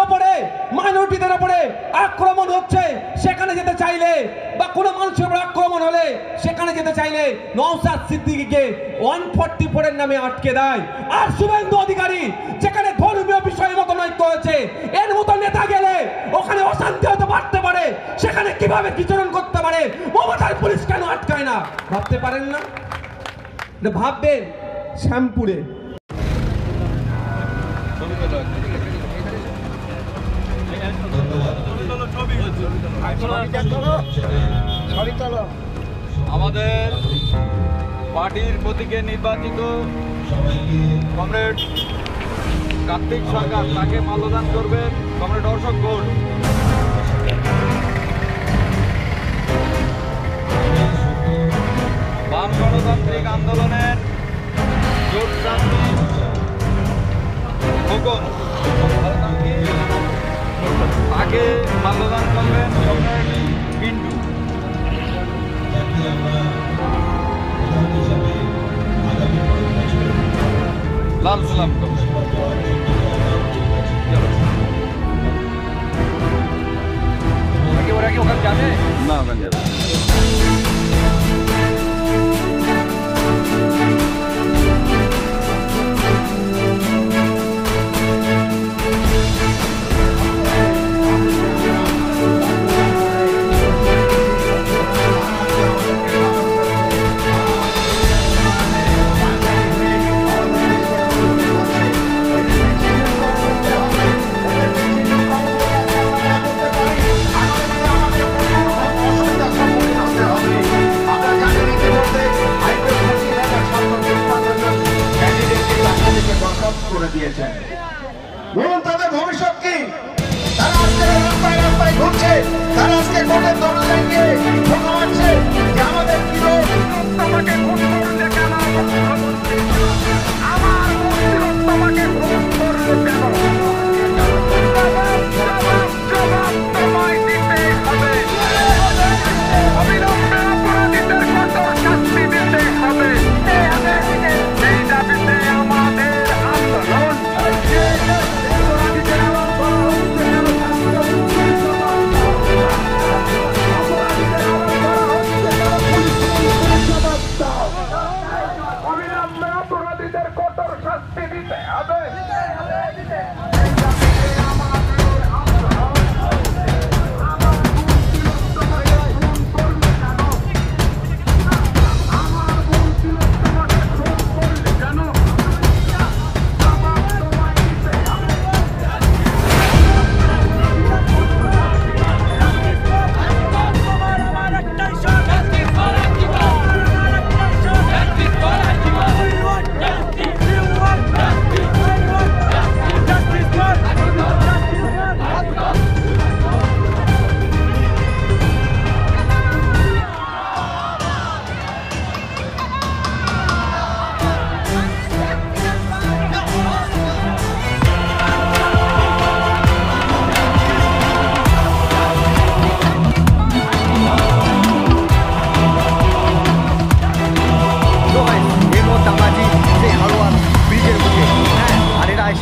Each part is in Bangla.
ওপরে মাইনরিটিদের ওপরে আক্রমণ হচ্ছে, সেখানে যেতে চাইলে বা কোনো মানুষের উপর আক্রমণ হলে সেখানে যেতে চাইলে নওশাদ সিদ্দিকীকে 144 এর নামে আটকে দেয়। আর শুভেন্দু অধিকারী যেখানে ধর্মীয় বিষয়ে মতনৈক্য হয়েছে, এর মতো নেতা গেলে ওখানে অশান্তি হতে পারতে পারে, সেখানে কিভাবে বিচরণ করতে পারে, মমতার পুলিশ কেন আটকায় না? ভাবতে পারেন না? ভাববেন শ্যামপুরে আমাদের পার্টির প্রতীকে নির্বাচিত কমরেড কার্তিক সরকার, তাকে মাল্যদান করবেন কমরেড অশোক ঘোষ। বাম গণতান্ত্রিক আন্দোলনের জোটপ্রার্থী খোকন, তাকে মাল্যদান করবেন কমরেড পিন্টু। লাল সালাম ওরা কি ওখানে যাবে না? ওখানে যাবে। বলুন তাদের ভবিষ্যৎ কি? তারা আজকে রাস্তায় রাস্তায় ঘুরছে, তারা আজকে কোর্টের দরজা গিয়ে ঠোকা মারছে যে আমাদের কি দোষ, তোমাকে খুন করলে কেন, আমার তোমাকে খুন করলে কেন, জবাব তোমায় দিতেই হবে, অবিলম্বে অপরাধীদের কঠোর শাস্তি দিতে হবে। এই দাবিতে আমাদের আন্দোলন। অবিলম্বে অপরাধীদের কঠোর শাস্তি দিতে হবে।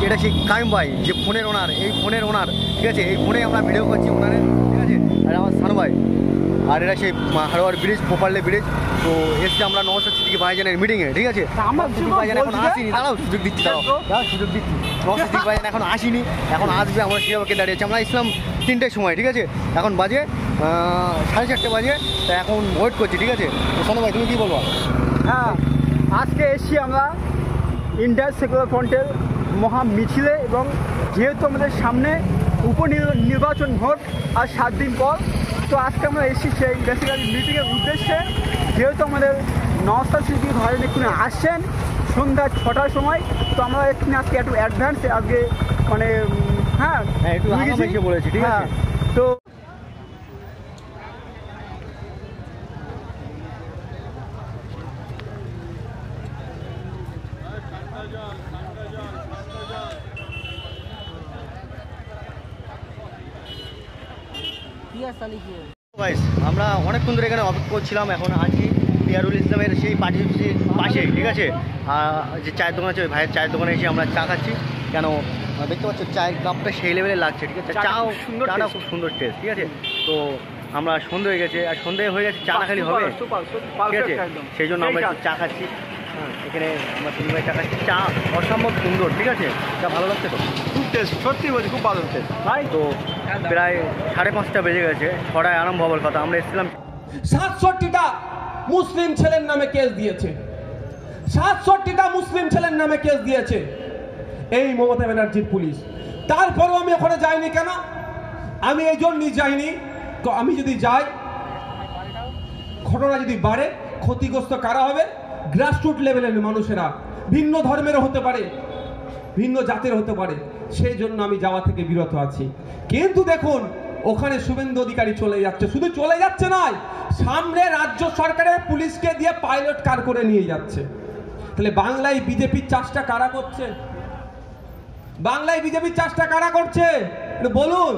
এটা সেই কাইম ভাই যে ফোনের ওনার, এই ফোনের ওনার, ঠিক আছে? এই ফোনে আমরা ভিডিও করছি ওনারের, ঠিক আছে? আর আমার সানু ভাই, আর এটা সেই হারোয়ার ব্রিজ, পোপারলে ব্রিজ। তো এসছি আমরা নওশাদ সিদ্দিকী ভাইজানের মিটিংয়ে, ঠিক আছে? আমার সিদ্দিকী ভাইজান এখন আসেনি, দাঁড়াও সুযোগ দিচ্ছি, দাঁড়াও সুযোগ দিচ্ছি। নওশাদ সিদ্দিকী ভাইজান এখন আসেনি, এখন আসবে। আমরা সেভাবে দাঁড়িয়েছি, আমরা ইসলাম 3টের সময়, ঠিক আছে? এখন বাজে 4:30 বাজে, তা এখন ওয়েট করছি, ঠিক আছে? তো সানু ভাই তুমি কী বলবো? হ্যাঁ, আজকে এসছি আমরা ইন্ডিয়ান সেকুলার ফ্রন্টের মহা মিছিলে, এবং যেহেতু আমাদের সামনে উপনির্বাচন ভোট আর 7 দিন পর, তো আজকে আমরা এসেছি সেই বেসিক্যালি মিটিংয়ের উদ্দেশ্যে। যেহেতু আমাদের নওশাদ সিদ্দিকী ভাইজান এক্ষুনি আসছেন সন্ধ্যা 6টার সময়, তো আমরা এক্ষুনি আজকে একটু অ্যাডভান্স আজকে মানে হ্যাঁ একটু আগে বলেছি, ঠিক আছে? তো আমরা অনেকক্ষণ ধরে এখানে অপেক্ষা করছিলাম। এখন আছি পিয়ারুল ইসলামের সেই পার্টির পাশে, ঠিক আছে? যে চায়ের দোকান আছে, ওই ভাইয়ের চায়ের দোকানে এসে আমরা চা খাচ্ছি। কেন দেখতে পাচ্ছ চায়ের কাপটা সেই লেভেলে লাগছে, ঠিক আছে, চাও চাটা খুব সুন্দর টেস্ট, ঠিক আছে। তো আমরা সন্ধে হয়ে গেছে, আর সন্ধে হয়ে গেছে, চা না খালি হবে, ঠিক আছে, সেই জন্য আমরা একটু চা খাচ্ছি। হ্যাঁ, এখানে আমরা 3 ভাই চা খাচ্ছি, চা অসম্ভব সুন্দর, ঠিক আছে, চা ভালো লাগছে তো, খুব টেস্ট, সত্যি বলছি খুব ভালো টেস্ট ভাই। তো প্রায় 5:30 বেজে গেছে, 6টায় আরম্ভ হবার কথা, আমরা এসেছিলাম 67টা মুসলিম ছেলের নামে কেস দিয়েছে, 67টা মুসলিম ছেলের নামে কেস দিয়েছে এই মমতা ব্যানার্জির পুলিশ। তারপরেও আমি ওখানে যাইনি কেন? আমি এই জন্যই যাইনি, তো আমি যদি যাই ঘটনা যদি বাড়ে, ক্ষতিগ্রস্ত কারা হবে? গ্রাসরুট লেভেলের মানুষেরা, ভিন্ন ধর্মেরও হতে পারে, ভিন্ন জাতের হতে পারে, সেই জন্য আমি যাওয়া থেকে বিরত আছি। কিন্তু দেখুন ওখানে শুভেন্দু অধিকারী চলে যাচ্ছে, শুধু চলে যাচ্ছে নয়, সামনে রাজ্য সরকারের পুলিশকে দিয়ে পাইলট কার করে নিয়ে যাচ্ছে। তাহলে বাংলায় বিজেপির চাষটা কারা করছে? বাংলায় বিজেপির চাষটা কারা করছে একটু বলুন।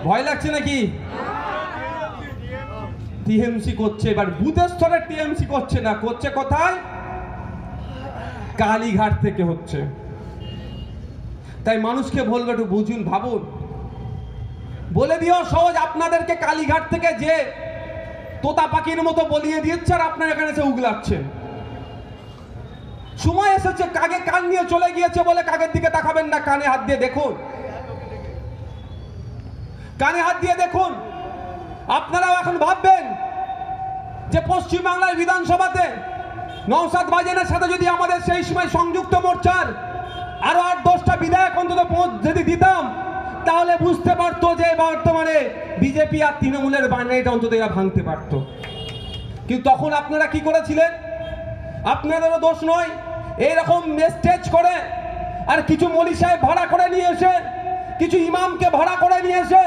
ভয় লাগছে নাকি? টিএমসি করছে, এবার বুথের স্তরে টিএমসি করছে না, করছে কোথায়? কালীঘাট থেকে হচ্ছে। তাই মানুষকে বলবো একটু বুঝুন, ভাবুন, বলে দিও সহজ, আপনাদেরকে কালীঘাট থেকে যে তোতা পাখির মতো বলিয়ে দিচ্ছে আর আপনারা এখানে এসে উগলাচ্ছেন। সময় এসেছে, কাকে কান নিয়ে চলে গিয়েছে বলে কাকের দিকে তাকাবেন না, কানে হাত দিয়ে দেখুন, কানে হাত দিয়ে দেখুন। আপনারাও এখন ভাববেন যে পশ্চিমবাংলার বিধানসভাতে নওশাদ ভাইজানের সাথে যদি আমাদের সেই সময় সংযুক্ত মোর্চার আরো 8-10টা বিধায়ক অন্তত যদি দিতাম, তাহলে বুঝতে পারতো যে বর্তমানে বিজেপি আর তৃণমূলের বানাইটা অন্তত এরা ভাঙতে পারত। কিন্তু তখন আপনারা কি করেছিলেন? আপনাদেরও দোষ নয়, এইরকম স্টেজ করে আর কিছু মৌলী সাহেব ভাড়া করে নিয়ে এসে, কিছু ইমামকে ভাড়া করে নিয়ে এসে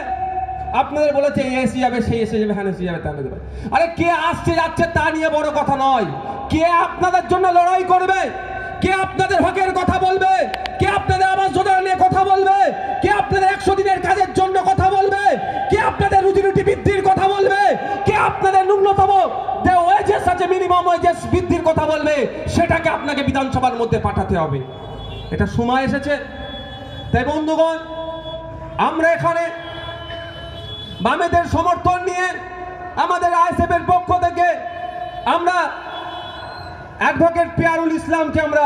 আপনাদের বলেছে এই এসে যাবে, সেই এসে যাবে, হ্যাঁ এসে যাবে, তা যাবে। আরে কে আসছে যাচ্ছে তা নিয়ে বড় কথা নয়, কে আপনাদের জন্য লড়াই করবে, কে আপনাদের হকের কথা বলবে, কে আপনাদের আবাস যোজনা নিয়ে কথা বলবে, কে আপনাদের 100 দিনের কাজের জন্য কথা বলবে, কে আপনাদের রুজি রুটি বৃদ্ধির কথা বলবে, কে আপনাদের ন্যূনতম যে ওয়েজেস আছে মিনিমাম ওয়েজেস বৃদ্ধির কথা বলবে, সেটাকে আপনাকে বিধানসভার মধ্যে পাঠাতে হবে। এটা সময় এসেছে। তাই বন্ধুগণ, আমরা এখানে বামেদের সমর্থন নিয়ে আমাদের আইএসএফ এর পক্ষ থেকে আমরা অ্যাডভোকেট পিয়ারুল ইসলামকে আমরা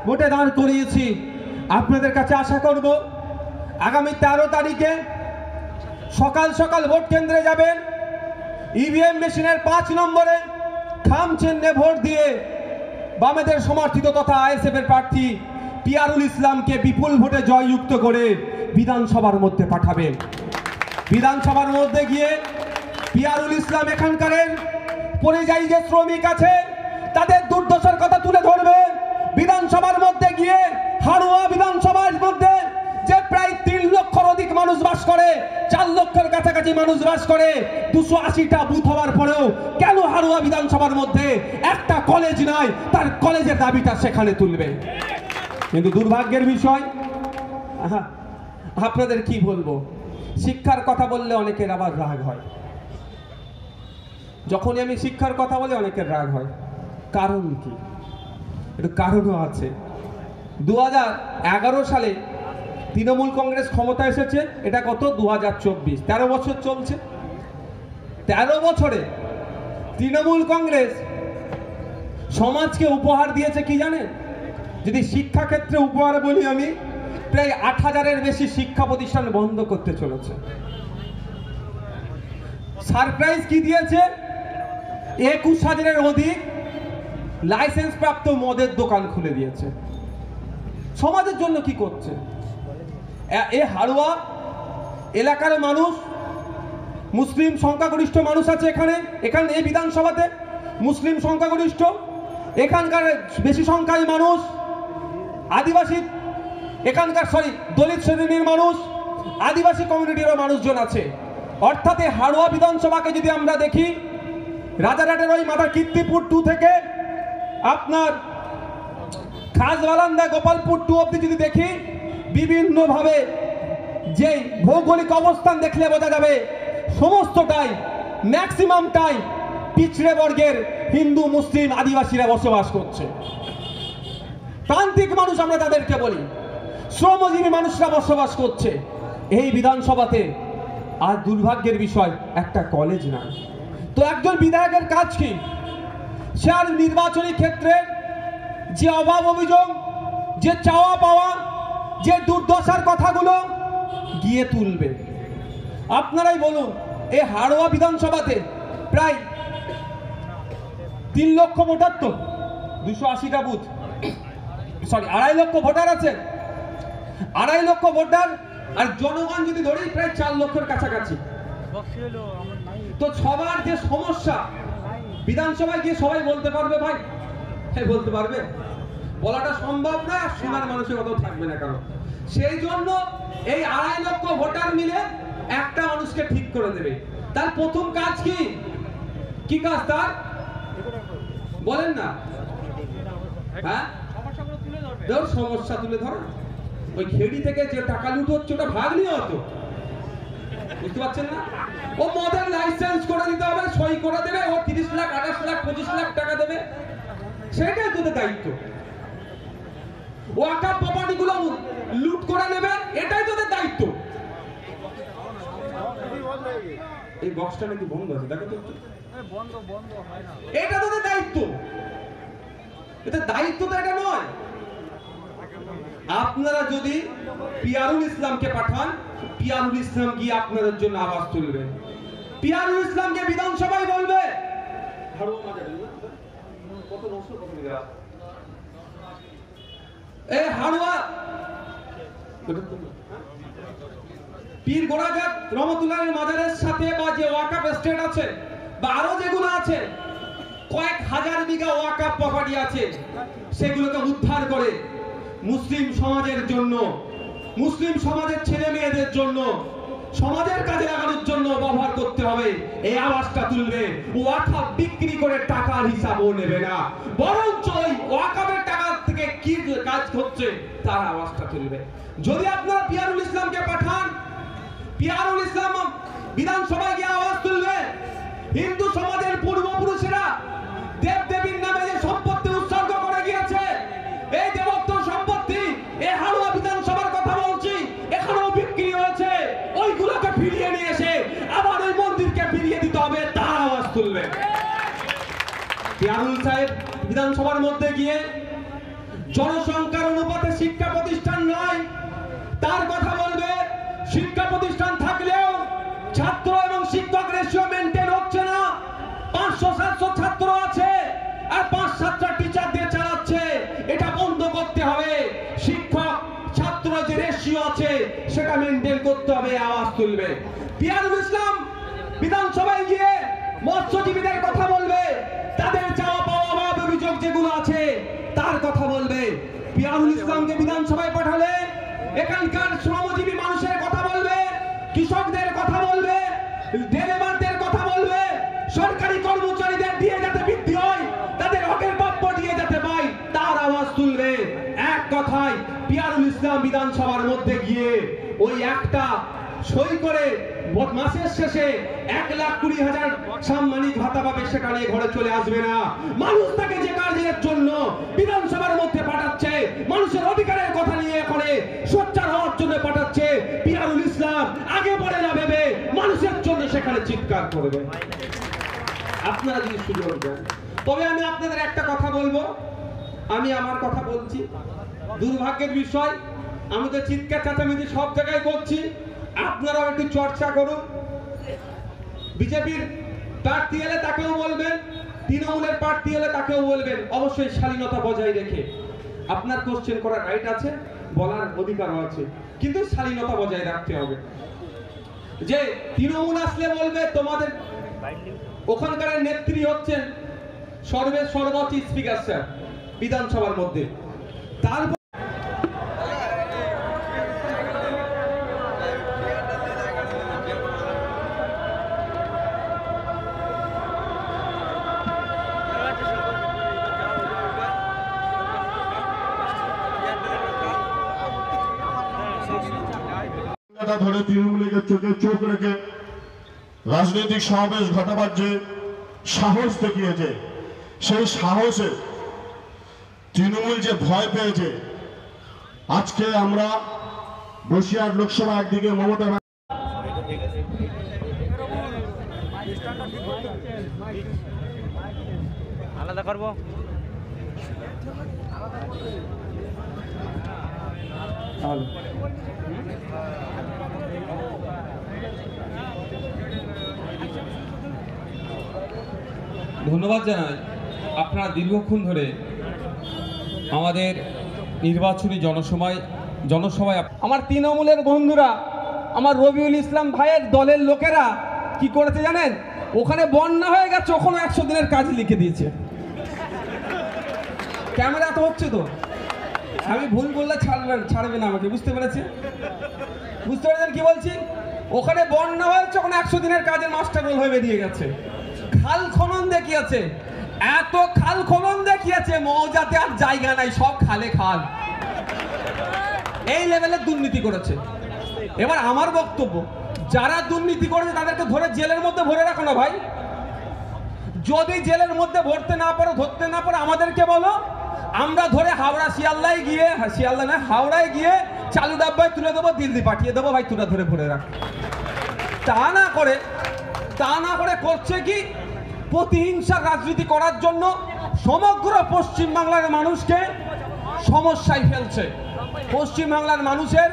ভোটে দাঁড় করিয়েছি। আপনাদের কাছে আশা করব আগামী 13 তারিখে সকাল সকাল ভোট কেন্দ্রে যাবেন, ইভিএম মেশিনের 5 নম্বরে খাম চিহ্নে ভোট দিয়ে বামেদের সমর্থিত তথা আইএসএফ এর প্রার্থী পিয়ারুল ইসলামকে বিপুল ভোটে জয়যুক্ত করে বিধানসভার মধ্যে পাঠাবেন। বিধানসভার মধ্যে গিয়ে পিয়ারুল ইসলাম এখানকার পরিযায়ী যে শ্রমিক আছে তাদের দুর্দশার কথা তুলে ধরবে। বিধানসভার মধ্যে গিয়ে হাড়ুয়া বিধানসভার মধ্যে যে প্রায় 3 লক্ষর অধিক মানুষ বাস করে, 4 লক্ষের কাছাকাছি মানুষ বাস করে, 280টা বুথ হওয়ার পরেও কেন হাড়ুয়া বিধানসভার মধ্যে একটা কলেজ নাই, তার কলেজের দাবিটা সেখানে তুলবে। কিন্তু দুর্ভাগ্যের বিষয়, আপনাদের কি বলবো, শিক্ষার কথা বললে অনেকের আবার রাগ হয়। যখনই আমি শিক্ষার কথা বলি অনেকের রাগ হয়, কারণ কি? একটু কারণও আছে। 2011 সালে তৃণমূল কংগ্রেস ক্ষমতা এসেছে, এটা কত 2024, 13 বছর চলছে। 13 বছরে তৃণমূল কংগ্রেস সমাজকে উপহার দিয়েছে কি জানেন? যদি শিক্ষাক্ষেত্রে উপহার বলি আমি, প্রায় 8,000-এর বেশি শিক্ষা প্রতিষ্ঠান বন্ধ করতে চলেছে। সারপ্রাইজ কি দিয়েছে? 21,000-এর অধিক লাইসেন্স প্রাপ্ত মদের দোকান খুলে দিয়েছে। সমাজের জন্য কি করছে? এ হাড়ুয়া এলাকার মানুষ, মুসলিম সংখ্যাগরিষ্ঠ মানুষ আছে এখানে এই বিধানসভাতে, মুসলিম সংখ্যাগরিষ্ঠ, এখানকার বেশি সংখ্যায় মানুষ আদিবাসী, এখানকার দলিত শ্রেণীর মানুষ, আদিবাসী কমিউনিটিরও মানুষজন আছে। অর্থাৎ এই হাড়ুয়া বিধানসভাকে যদি আমরা দেখি, রাজারহাটের ওই মাথা কীর্তিপুর 2 থেকে আপনার খাসবালান্দা গোপালপুর 2 অব্দি যদি দেখি, বিভিন্নভাবে যে ভৌগোলিক অবস্থান দেখলে বোঝা যাবে সমস্তটাই ম্যাক্সিমামটাই পিছড়ে বর্গের হিন্দু, মুসলিম, আদিবাসীরা বসবাস করছে। প্রান্তিক মানুষ আমরা তাদেরকে বলি। শ্রমজীবী মানুষরা বসবাস করছে। এই বিধানসভাতে আর দুর্ভাগ্যের বিষয় একটা কলেজ নাই। তো একজন বিধায়কের কাজ কি? সে আর নির্বাচনী ক্ষেত্রে যে অভাব অভিযোগ, যে চাওয়া পাওয়া, যে দুর্দশার কথাগুলো গিয়ে তুলবে। আপনারাই বলুন, এই হাড়োয়া বিধানসভাতে প্রায় 3 লক্ষ ভোটার, তো 280টা বুথ, সরি 2.5 লক্ষ ভোটার আছে। 2.5 লক্ষ ভোটার আর জনগণ যদি ধরি প্রায় 4 লক্ষের কাছাকাছি। তো সবার যে সমস্যা বিধানসভায় গিয়ে সবাই বলতে পারবে ভাই? হ্যাঁ, বলতে পারবে? বলাটা সম্ভব না, শোনার মানুষের কথাও থাকবে না কারণ। সেই জন্য এই 2.5 লক্ষ ভোটার মিলে একটা মানুষকে ঠিক করে দেবে। তার প্রথম কাজ কি? কি কাজ তার? বলেন না। হ্যাঁ, সমস্যা তুলে ধরো। ওই খেড়ি থেকে যে টাকা লুট হচ্ছে ওটা ভাগ নিয়ে হতো, বুঝতে পারছেন না? ও মদের লাইসেন্স করে দিতে হবে, সই করে দেবে, ও 30 লাখ 28 লাখ 25 লাখ টাকা দেবে, সেটাই তোদের দায়িত্ব। ওয়াকাফ প্রপার্টি গুলো লুট করে নেবে, এটাই তোদের দায়িত্ব। এই বক্সটা নাকি বন্ধ আছে, দেখো তো। এটা তোদের দায়িত্ব, এটা দায়িত্ব তো এটা নয়। আপনারা যদি পিয়ারুল ইসলামকে পাঠান, পিয়ারুল ইসলাম গিয়ে আপনাদের জন্য আওয়াজ তুলবে। পিয়ারুল ইসলামকে বিধানসভায় বলবে এই হাড়ুয়া পীর গোড়াঘাট রহমতুল্লাহের মাজারের সাথে বা যে ওয়াকাফ এস্টেট আছে বা আরো যেগুলো আছে, কয়েক হাজার বিঘা ওয়াকাফ প্রপার্টি আছে, সেগুলোকে উদ্ধার করে মুসলিম সমাজের জন্য, মুসলিম সমাজের ছেলে মেয়েদের জন্য, সমাজের কাজে লাগানোর জন্য ব্যবহার করতে হবে। এই আওয়াজটা তুলবে। ওয়াকাফ বিক্রি করে টাকার হিসাবও নেবে না, বরঞ্চ ওই ওয়াকাফের টাকা থেকে কি কাজ হচ্ছে তার আওয়াজটা তুলবে। যদি আপনারা পিয়ারুল ইসলামকে পাঠান, পিয়ারুল ইসলাম বিধানসভায় গিয়ে আওয়াজ তুলবে। হিন্দু সমাজের পূর্বপুরুষেরা দেবদেবীর নামে যে সম্পত্তি উৎসর্গ করে গিয়েছে, এই দেবত্ব সম্পত্তি এই হাড়ুয়া বিধানসভার কথা বলছি, এখানেও বিক্রি হয়েছে, ওইগুলোকে ফিরিয়ে নিয়ে এসে আবার ওই মন্দিরকে ফিরিয়ে দিতে হবে, তার আওয়াজ তুলবে। পিয়ারুল সাহেব বিধানসভার মধ্যে গিয়ে জনসংখ্যার অনুপাতে শিক্ষা প্রতিষ্ঠান নয় তার কথা বলবে। শিক্ষা প্রতিষ্ঠান থাকলেও ছাত্র এবং শিক্ষক রেশিও মেইনটেইন হচ্ছে না। 500-700 ছাত্র আছে আর 5-7টা টিচার দিয়ে চালাচ্ছে, এটা বন্ধ করতে হবে। শিক্ষক ছাত্র যে রেশিও আছে সেটা মেইনটেইন করতে হবে, আওয়াজ তুলবে। পিয়ারুল ইসলাম বিধানসভায় গিয়ে মৎস্যজীবীদের কথা বলবে, তাদের চাওয়া পাওয়া অভাব অভিযোগ যেগুলো আছে তার কথা বলবে। পিয়ারুল ইসলামকে বিধানসভায় পাঠালে এখানকার শ্রমজীবী মানুষের কথা বলবে, কৃষকদের কথা বলবে, ডেলিভারদের কথা বলবে, সরকারি কর্মচারীদের দিয়ে যাতে বৃদ্ধি হয়, তাদের হকের প্রাপ্য দিয়ে যাতে পায় তার আওয়াজ তুলবে। এক কথায় পিয়ারুল ইসলাম বিধানসভার মধ্যে গিয়ে ওই একটা সই করে মাসের শেষে 1,20,000 সাম্মানিক ভাতা পাবে, সেটা নিয়ে ঘরে চলে আসবে না। মানুষ তাকে যে কাজের জন্য বিধানসভার মধ্যে পাঠাচ্ছে, মানুষের অধিকারের কথা নিয়ে করে সোচ্চার হওয়ার জন্য পাঠাচ্ছে, পিয়ারুল ইসলাম আগে পড়ে না ভেবে মানুষের জন্য সেখানে চিৎকার করবে। আপনারা যদি সুযোগ দেন, তবে আমি আপনাদের একটা কথা বলবো, আমি আমার কথা বলছি। দুর্ভাগ্যের বিষয়, আমি তো চিৎকার চেঁচামেচি সব জায়গায় করছি, আপনারাও একটু চর্চা করুন। বিজেপির প্রার্থী এলে তাকেও বলবেন, তৃণমূলের প্রার্থী এলে তাকেও বলবেন, অবশ্যই শালীনতা বজায় রেখে। আপনার কোশ্চেন করার রাইট আছে, বলার অধিকারও আছে, কিন্তু শালীনতা বজায় রাখতে হবে। যে তৃণমূল আসলে বলবে তোমাদের ওখানকার নেত্রী হচ্ছেন সর্বোচ্চ স্পিকার স্যার বিধানসভার মধ্যে, তারপর ধরে তৃণমূলের চোখে চোখ রেখে রাজনৈতিক সমাবেশ ঘটাবার যে সাহস দেখিয়েছে, সেই সাহসে তৃণমূল যে ভয় পেয়েছে, আজকে আমরা বসিরহাট লোকসভা একদিকে মমতা আলাদা করবো। ধন্যবাদ জানাই আপনারা দীর্ঘক্ষণ ধরে আমাদের নির্বাচনী জনসভায় আমার তৃণমূলের বন্ধুরা, আমার রবিউল ইসলাম ভাইয়ের দলের লোকেরা কি করেছে জানেন? ওখানে বন্যা হয়ে গেছে, ওখানে 100 দিনের কাজ লিখে দিয়েছে। ক্যামেরা তো হচ্ছে তো, আমি ভুল বললে ছাড়বে না আমাকে, বুঝতে পেরেছেন কি বলছি? ওখানে বন্যা হয়েছে, ওখানে 100 দিনের কাজের মাস্টার রোল হয়ে বেরিয়ে গেছে। খাল খনন দেখিয়েছে, এত খাল খনন দেখিয়েছে মৌজাতে আর জায়গা নাই, সব খালে খাল। এই লেভেলের দুর্নীতি করেছে। এবার আমার বক্তব্য, যারা দুর্নীতি করেছে তাদেরকে ধরে জেলের মধ্যে ভরে রাখো না ভাই। যদি জেলের মধ্যে ভরতে না পারো, ধরতে না পারো, আমাদেরকে বলো, আমরা ধরে হাওড়ায় গিয়ে চালু ডাব্বায় তুলে দেবো, দিল্লি পাঠিয়ে দেবো, ভাই তুলে ধরে ভরে রাখ। তা না করে করছে কি? প্রতিহিংসার রাজনীতি করার জন্য সমগ্র পশ্চিমবাংলার মানুষকে সমস্যায় ফেলছে। পশ্চিমবাংলার মানুষের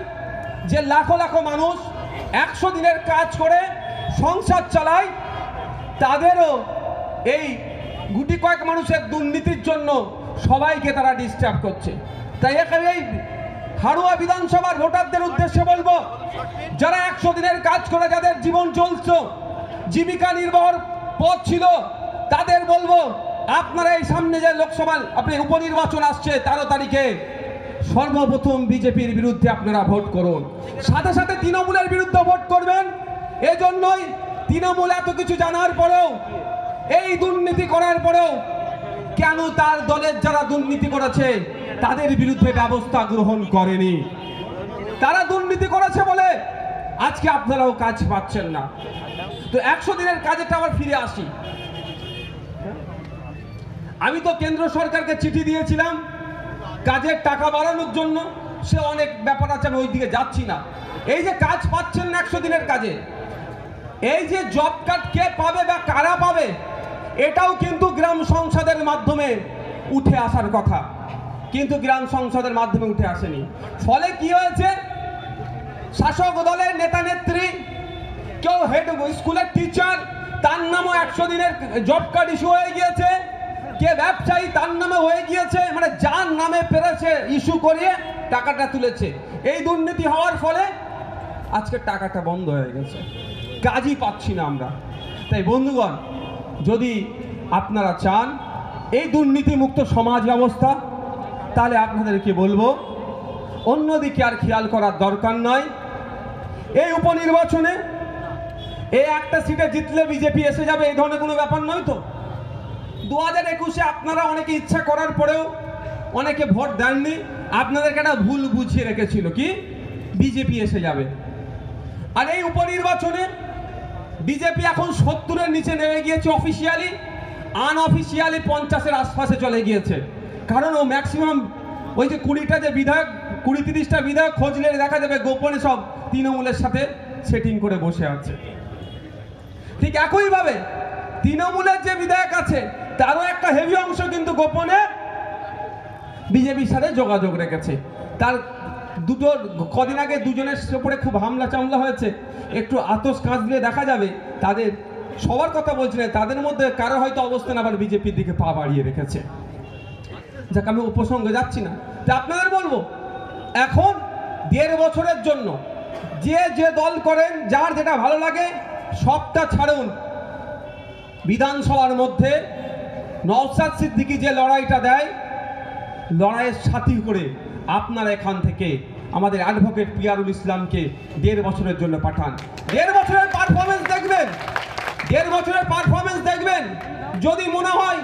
যে লাখো লাখো মানুষ 100 দিনের কাজ করে সংসার চালায়, তাদেরও এই গুটি কয়েক মানুষের দুর্নীতির জন্য সবাইকে তারা ডিস্টার্ব করছে। তাই এই হাড়ুয়া বিধানসভার ভোটারদের উদ্দেশ্যে বলবো, যারা 100 দিনের কাজ করে যাদের জীবন চলছে, জীবিকা নির্বাহর পথ ছিল, তাদের বলবো, আপনারা এই সামনে যে লোকসভা উপনির্বাচন আসছে 13 তারিখে, সর্বপ্রথম বিজেপির বিরুদ্ধে আপনারা ভোট করুন, সাথে সাথে তৃণমূলের বিরুদ্ধে ভোট করবেন। এজন্যই তৃণমূল এত কিছু জানার পরেও, এই দুর্নীতি করার পরেও কেন তার দলের যারা দুর্নীতি করেছে তাদের বিরুদ্ধে ব্যবস্থা গ্রহণ করেনি? তারা দুর্নীতি করেছে বলে আজকে আপনারাও কাজ পাচ্ছেন না। তো 100 দিনের কাজেরটা আবার ফিরে আসি। আমি তো কেন্দ্র সরকারকে চিঠি দিয়েছিলাম কাজের টাকা বাড়ানোর জন্য, সে অনেক ব্যাপার আছে, আমি ওই দিকে যাচ্ছি না। এই যে কাজ পাচ্ছেন না 100 দিনের কাজে, এই যে জব কার্ড কে পাবে বা কারা পাবে, এটাও কিন্তু গ্রাম সংসদের মাধ্যমে উঠে আসার কথা, কিন্তু গ্রাম সংসদের মাধ্যমে উঠে আসেনি। ফলে কি হয়েছে? শাসক দলের নেতা নেত্রী, কেউ হেড স্কুলের টিচার, তার নামও 100 দিনের জব কার্ড ইস্যু হয়ে গিয়েছে। কে ব্যবসায়ী, তার নামে হয়ে গিয়েছে, মানে যার নামে পেরেছে ইস্যু করিয়ে টাকাটা তুলেছে। এই দুর্নীতি হওয়ার ফলে আজকে টাকাটা বন্ধ হয়ে গেছে, কাজই পাচ্ছি না আমরা। তাই বন্ধুগণ, যদি আপনারা চান এই দুর্নীতিমুক্ত সমাজ ব্যবস্থা, তাহলে আপনাদেরকে বলবো অন্যদিকে আর খেয়াল করার দরকার নয়। এই উপনির্বাচনে এই একটা সিটে জিতলে বিজেপি এসে যাবে, এই ধরনের কোনো ব্যাপার নয় তো। 2021-এ আপনারা অনেকে ইচ্ছা করার পরেও অনেকে ভোট দেননি, আপনাদেরকে একটা ভুল বুঝিয়ে রেখেছিল কি বিজেপি এসে যাবে। আর এই উপনির্বাচনে বিজেপি এখন 70-এর নিচে নেমে গিয়েছে অফিসিয়ালি, আনঅফিসিয়ালি 50-এর আশপাশে চলে গিয়েছে। কারণ ও ম্যাক্সিমাম ওই যে 20টা যে বিধায়ক, 20-30টা বিধায়ক খোঁজলে দেখা যাবে গোপনে সব তৃণমূলের সাথে সেটিং করে বসে আছে। ঠিক একইভাবে তৃণমূলের যে বিধায়ক আছে তারও একটা হেভি অংশ কিন্তু গোপনে বিজেপির সাথে যোগাযোগ রেখেছে। তার কদিন আগে দুজনের উপরে খুব হামলা চামলা হয়েছে, একটু আতস কাঁচ দিয়ে দেখা যাবে তাদের সবার কথা বলছি না, তাদের মধ্যে কারো হয়তো অবস্থান আবার বিজেপির দিকে পা বাড়িয়ে রেখেছে। যাক, আমি উপসঙ্গে যাচ্ছি না। তা আপনাদের বলবো, এখন 1.5 বছরের জন্য যে দল করেন, যার যেটা ভালো লাগে সবটা ছাড়ুন। বিধানসভার মধ্যে নওশাদ সিদ্দিকী যে লড়াইটা দেয়, লড়াইয়ের সাথী করে আপনারা এখান থেকে আমাদের অ্যাডভোকেট পিয়ারুল ইসলামকে 1.5 বছরের জন্য পাঠান। 1.5 বছরের পারফরমেন্স দেখবেন, 1.5 বছরের পারফরমেন্স দেখবেন। যদি মনে হয়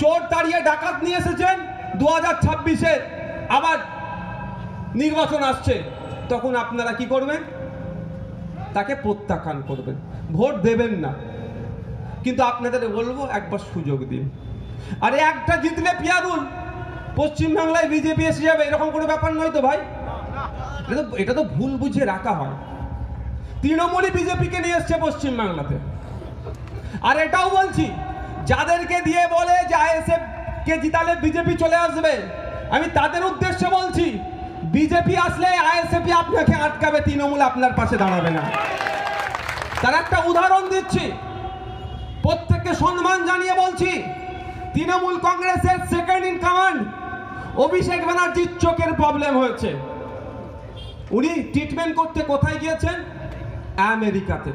চোর তাড়িয়ে ডাকাত নিয়ে এসেছেন, 2026-এ আবার নির্বাচন আসছে, তখন আপনারা কি করবেন? তাকে প্রত্যাখ্যান করবেন, ভোট দেবেন না। কিন্তু আপনাদের বলবো একবার সুযোগ দিন। আরে একটা জিতলে পিয়ারুল পশ্চিমবাংলায় বিজেপি এসে যাবে, এরকম কোনো ব্যাপার নয় তো ভাই। এটা তো ভুল বুঝে রাখা হয়। তৃণমূলই বিজেপিকে নিয়ে এসছে পশ্চিমবাংলাতে। আর এটাও বলছি, যাদেরকে দিয়ে বলে যে আইএসএফ কে জিতালে বিজেপি চলে আসবে, আমি তাদের উদ্দেশ্যে বলছি, বিজেপি আসলে আইএসএফ আপনাকে আটকাবে, তৃণমূল আপনার পাশে দাঁড়াবে না। তার একটা উদাহরণ দিচ্ছি, প্রত্যেককে সম্মান জানিয়ে বলছি, তৃণমূল কংগ্রেসের সেকেন্ড ইন কমান্ড অভিষেক ব্যানার্জির চোখের প্রবলেম হয়েছে। উনি ট্রিটমেন্ট করতে কোথায় গিয়েছেন? আমেরিকাতে।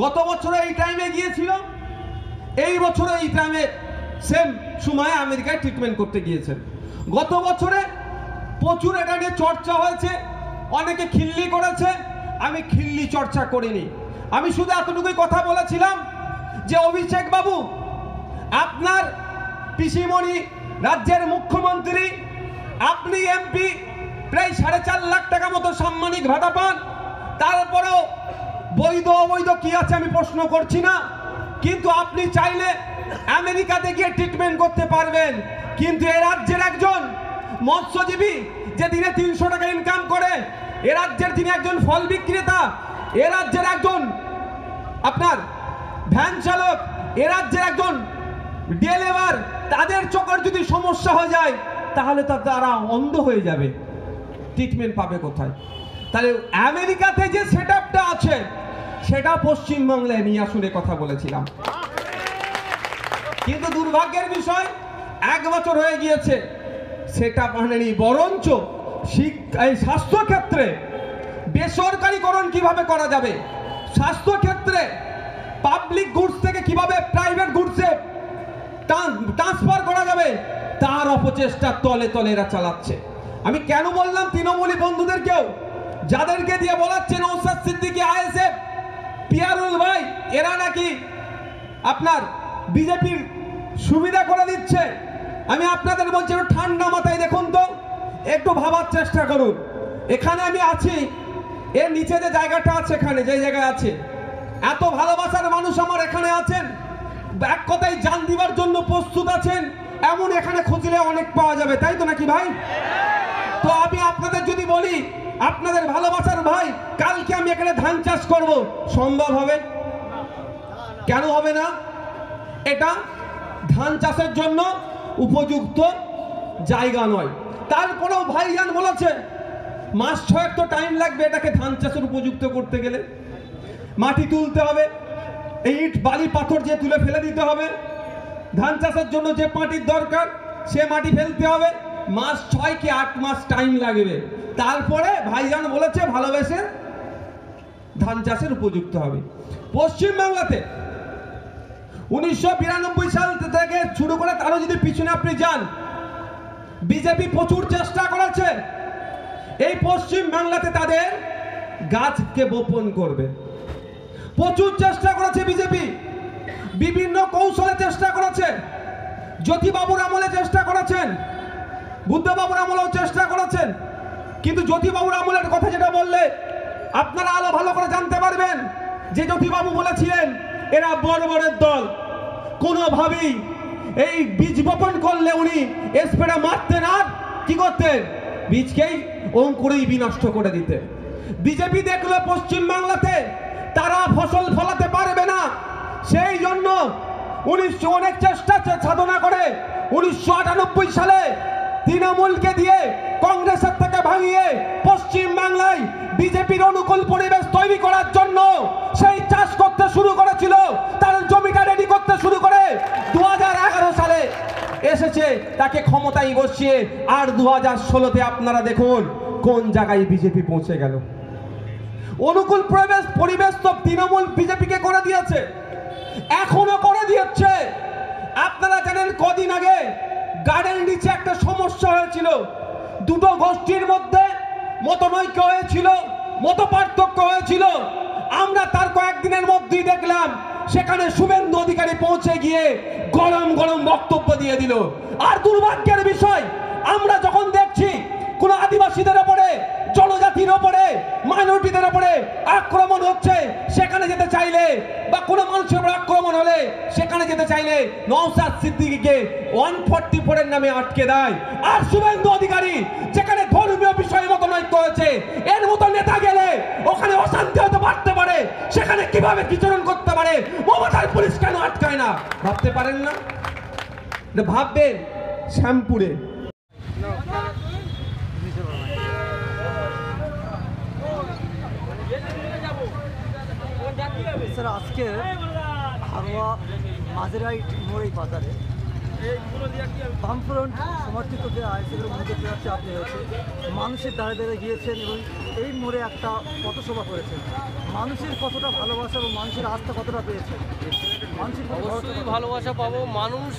গত বছরে এই টাইমে গিয়েছিল, এই বছরে এই টাইমে সেম সময়ে আমেরিকায় ট্রিটমেন্ট করতে গিয়েছেন। গত বছরে প্রচুর এটা নিয়ে চর্চা হয়েছে, অনেকে খিল্লি করেছে, আমি খিল্লি চর্চা করিনি। আমি শুধু এতটুকুই কথা বলেছিলাম যে অভিষেক বাবু, আপনার পিসিমণি রাজ্যের মুখ্যমন্ত্রী, আপনি এমপি, প্রায় 4.5 লাখ টাকা মতো সাম্মানিক ভাতা পান, তারপরেও বৈধ অবৈধ কি আছে আমি প্রশ্ন করছি না, কিন্তু আপনি চাইলে আমেরিকাতে গিয়ে ট্রিটমেন্ট করতে পারবেন। কিন্তু এ রাজ্যের একজন মৎস্যজীবী যে দিনে 300 টাকা ইনকাম করে, এ রাজ্যের তিনি একজন ফল বিক্রেতা, এ রাজ্যের একজন আপনার ভ্যান চালক, এ রাজ্যের একজন ডেলিভার, তাদের চোখের যদি সমস্যা হয়ে যায় তাহলে তারা অন্ধ হয়ে যাবে, ট্রিটমেন্ট পাবে কোথায়? তাহলে আমেরিকাতে যে সেটআপটা আছে সেটা পশ্চিমবাংলায় নিয়ে আসলে কথা বলেছিলাম। কিন্তু দুর্ভাগ্যের বিষয়, 1 বছর হয়ে গিয়েছে, সেটা মানেনি। বরঞ্চ স্বাস্থ্য ক্ষেত্রে বেসরকারিকরণ কিভাবে করা যাবে, স্বাস্থ্য ক্ষেত্রে পাবলিক গুডস থেকে কিভাবে প্রাইভেট গুডসে ট্রান্সফার করা যাবে, তার অপচেষ্টা তলে তলে এরা চালাচ্ছে। আমি কেন বললাম তৃণমূলী বন্ধুদেরকেও, যাদেরকে দিয়ে বলাচ্ছে নওশাদ সিদ্দিকী, আইএসএফ, পিয়ারুল ভাই, এরা নাকি আপনার বিজেপির সুবিধা করে দিচ্ছে, আমি আপনাদের বলছি একটু ঠান্ডা মাথায় দেখুন তো, একটু ভাবার চেষ্টা করুন। এখানে আমি আছি, এর নিচে যে জায়গাটা আছে, এখানে যে জায়গায় আছে, এত ভালোবাসার মানুষ আমার এখানে আছেন, এক কথায় জান দিবার জন্য প্রস্তুত আছেন, এমন এখানে খুঁজলে অনেক পাওয়া যাবে, তাই তো নাকি ভাই? তো আমি আপনাদের যদি বলি, আপনাদের ভালোবাসার ভাই, কালকে আমি এখানে ধান চাষ করব, সম্ভব হবে? কেন হবে না? এটা ধান চাষের জন্য উপযুক্ত জায়গা নয়। তারপরেও ভাইজান বলেছে মাস 6 তো টাইম লাগবে এটাকে ধান চাষের উপযুক্ত করতে গেলে। মাটি তুলতে হবে, এই ইট বালি পাথর যে তুলে ফেলে দিতে হবে, ধান চাষের জন্য যে মাটির দরকার সে মাটি ফেলতে হবে, মাস 6 কি 8 মাস টাইম লাগবে। তারপরে ভাইজান বলেছে ভালোবেসে ধান চাষের উপযুক্ত হবে। পশ্চিমবাংলাতে 1992 সাল থেকে শুরু করে তারও যদি পিছনে আপনি যান, বিজেপি প্রচুর চেষ্টা করেছে এই পশ্চিম বাংলাতে তাদের গাছকে বপন করবে, প্রচুর চেষ্টা করেছে বিজেপি, বিভিন্ন কৌশলে চেষ্টা করেছে, জ্যোতিবাবুর আমলে চেষ্টা করেছেন, বুদ্ধবাবুর আমলেও চেষ্টা করেছেন। কিন্তু জ্যোতিবাবুর আমলের কথা যেটা বললে আপনারা আলো ভালো করে জানতে পারবেন যে জ্যোতিবাবু বলেছিলেন এরা বর্বরের দল, কোনোভাবেই এই বীজ বপন করলে উনি স্প্রে মারতেন, আর কি করতেন, বীজকেই অঙ্কুরেই বিনষ্ট করে দিতেন। বিজেপি দেখলো পশ্চিম বাংলাতে তারা ফসল ফলাতে পারবে না, সেই জন্য 1900 অনেক চেষ্টা সাধনা করে 1998 সালে তৃণমূলকে দিয়ে কংগ্রেসের থেকে ভাঙিয়ে পশ্চিম বাংলায় বিজেপির অনুকূল পরিবেশ তৈরি করার জন্য সেই চাষ করতে শুরু করেছিল, তার জমিটা রেডি করতে শুরু করে 2011 সালে এসেছে তাকে ক্ষমতায় বসিয়ে, আর 2016-তে আপনারা দেখুন কোন জায়গায় বিজেপি পৌঁছে গেল। অনুকূল পরিবেশ তো তৃণমূল বিজেপিকে করে দিয়েছে, এখনো করে দিচ্ছে। আপনারা জানেন কদিন আগে গার্ডেন নিচে একটা সমস্যা হয়েছিল, দুটো গোষ্ঠীর মধ্যে মতনৈক্য হয়েছিল, মত পার্থক্য হয়েছিল। আমরা তার কয়েকদিনের মধ্যেই দেখলাম সেখানে শুভেন্দু অধিকারী পৌঁছে গিয়ে গরম গরম বক্তব্য দিয়ে দিল। আর দুর্ভাগ্যের বিষয়, আমরা যখন দেখছি কোন আদিবাসীদের ওপরে, জনজাতির ওপরে, মাইনরিটিদের ওপরে আক্রমণ হচ্ছে, সেখানে যেতে চাইলে বা কোনো মানুষের উপর আক্রমণ হলে সেখানে যেতে চাইলে নওশাদ সিদ্দিকীকে 144 এর নামে আটকে দেয়। আর শুভেন্দু অধিকারী যেখানে ধর্মীয় বিষয় মতো নৈক্য হয়েছে, এর মতো নেতা গেলে ওখানে অশান্তি হতে পারতে পারে, সেখানে কিভাবে বিচরণ করতে পারে, মমতার পুলিশ কেন আটকায় না? ভাবতে পারেন না? ভাববেন শ্যামপুরে। স্যার আজকে হারোয়া মাঝেরাইট মোড় বাজারে বামফ্রন্ট সমর্থিত যে আইএসএফের মধ্যে চাপে হয়েছে, মানুষের দ্বারে দ্বারে গিয়েছেন এবং এই মোড়ে একটা পথসভা করেছেন। মানুষের কতটা ভালোবাসা এবং মানুষের আস্থা কতটা পেয়েছেন? মানুষের অবশ্যই ভালোবাসা পাবো। মানুষ,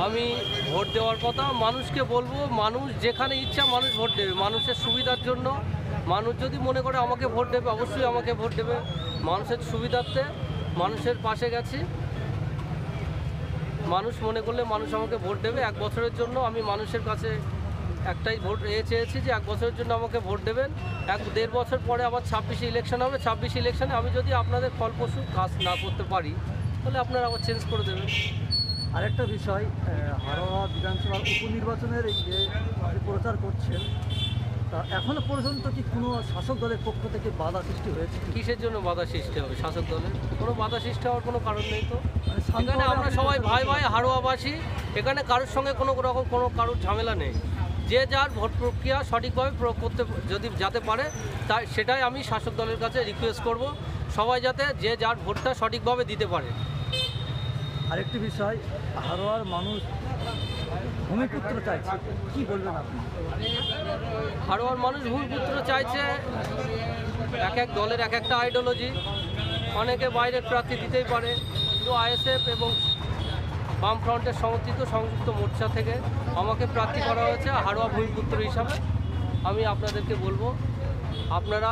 আমি ভোট দেওয়ার কথা, মানুষকে বলবো মানুষ যেখানে ইচ্ছা মানুষ ভোট দেবে মানুষের সুবিধার জন্য। মানুষ যদি মনে করে আমাকে ভোট দেবে, অবশ্যই আমাকে ভোট দেবে। মানুষের সুবিধার্থে মানুষের পাশে গেছি। মানুষ মনে করলে মানুষ আমাকে ভোট দেবে। 1 বছরের জন্য আমি মানুষের কাছে একটাই ভোট চেয়েছি যে 1 বছরের জন্য আমাকে ভোট দেবেন। 1-1.5 বছর পরে আবার 26 ইলেকশন হবে। 26 ইলেকশনে আমি যদি আপনাদের ফলপ্রসূ কাজ না করতে পারি তাহলে আপনারা আবার চেঞ্জ করে দেবেন। আরেকটা বিষয়, হারোয়া বিধানসভার উপনির্বাচনের এই যে প্রচার করছেন, তা এখনো পর্যন্ত কি কোনো শাসক দলের পক্ষ থেকে বাধা সৃষ্টি হয়েছে? কিসের জন্য বাধা সৃষ্টি হবে? শাসক দলের কোনো বাধা সৃষ্টি হওয়ার কোনো কারণ নেই তো। মানে এখানে আমরা সবাই ভাই ভাই হারোয়াবাসী, এখানে কারোর সঙ্গে কোনো রকম কারোর ঝামেলা নেই। যে যার ভোট প্রক্রিয়া সঠিকভাবে প্রয়োগ করতে যদি যাতে পারে, তাই সেটাই আমি শাসক দলের কাছে রিকোয়েস্ট করব, সবাই যাতে যে যার ভোটটা সঠিকভাবে দিতে পারে। আরেকটি বিষয়, হারোয়ার মানুষ ভূমিপুত্র চাইছে, কি বলবেন আপনি? হারোয়ার মানুষ ভূমিপুত্র চাইছে। এক দলের এক একটা আইডিওলজি, অনেকে বাইরের প্রার্থী দিতেই পারে, কিন্তু আইএসএফ এবং বামফ্রন্টের সমর্থিত সংযুক্ত মোর্চা থেকে আমাকে প্রার্থী করা হয়েছে হারোয়া ভূমিপুত্র হিসাবে। আমি আপনাদেরকে বলবো, আপনারা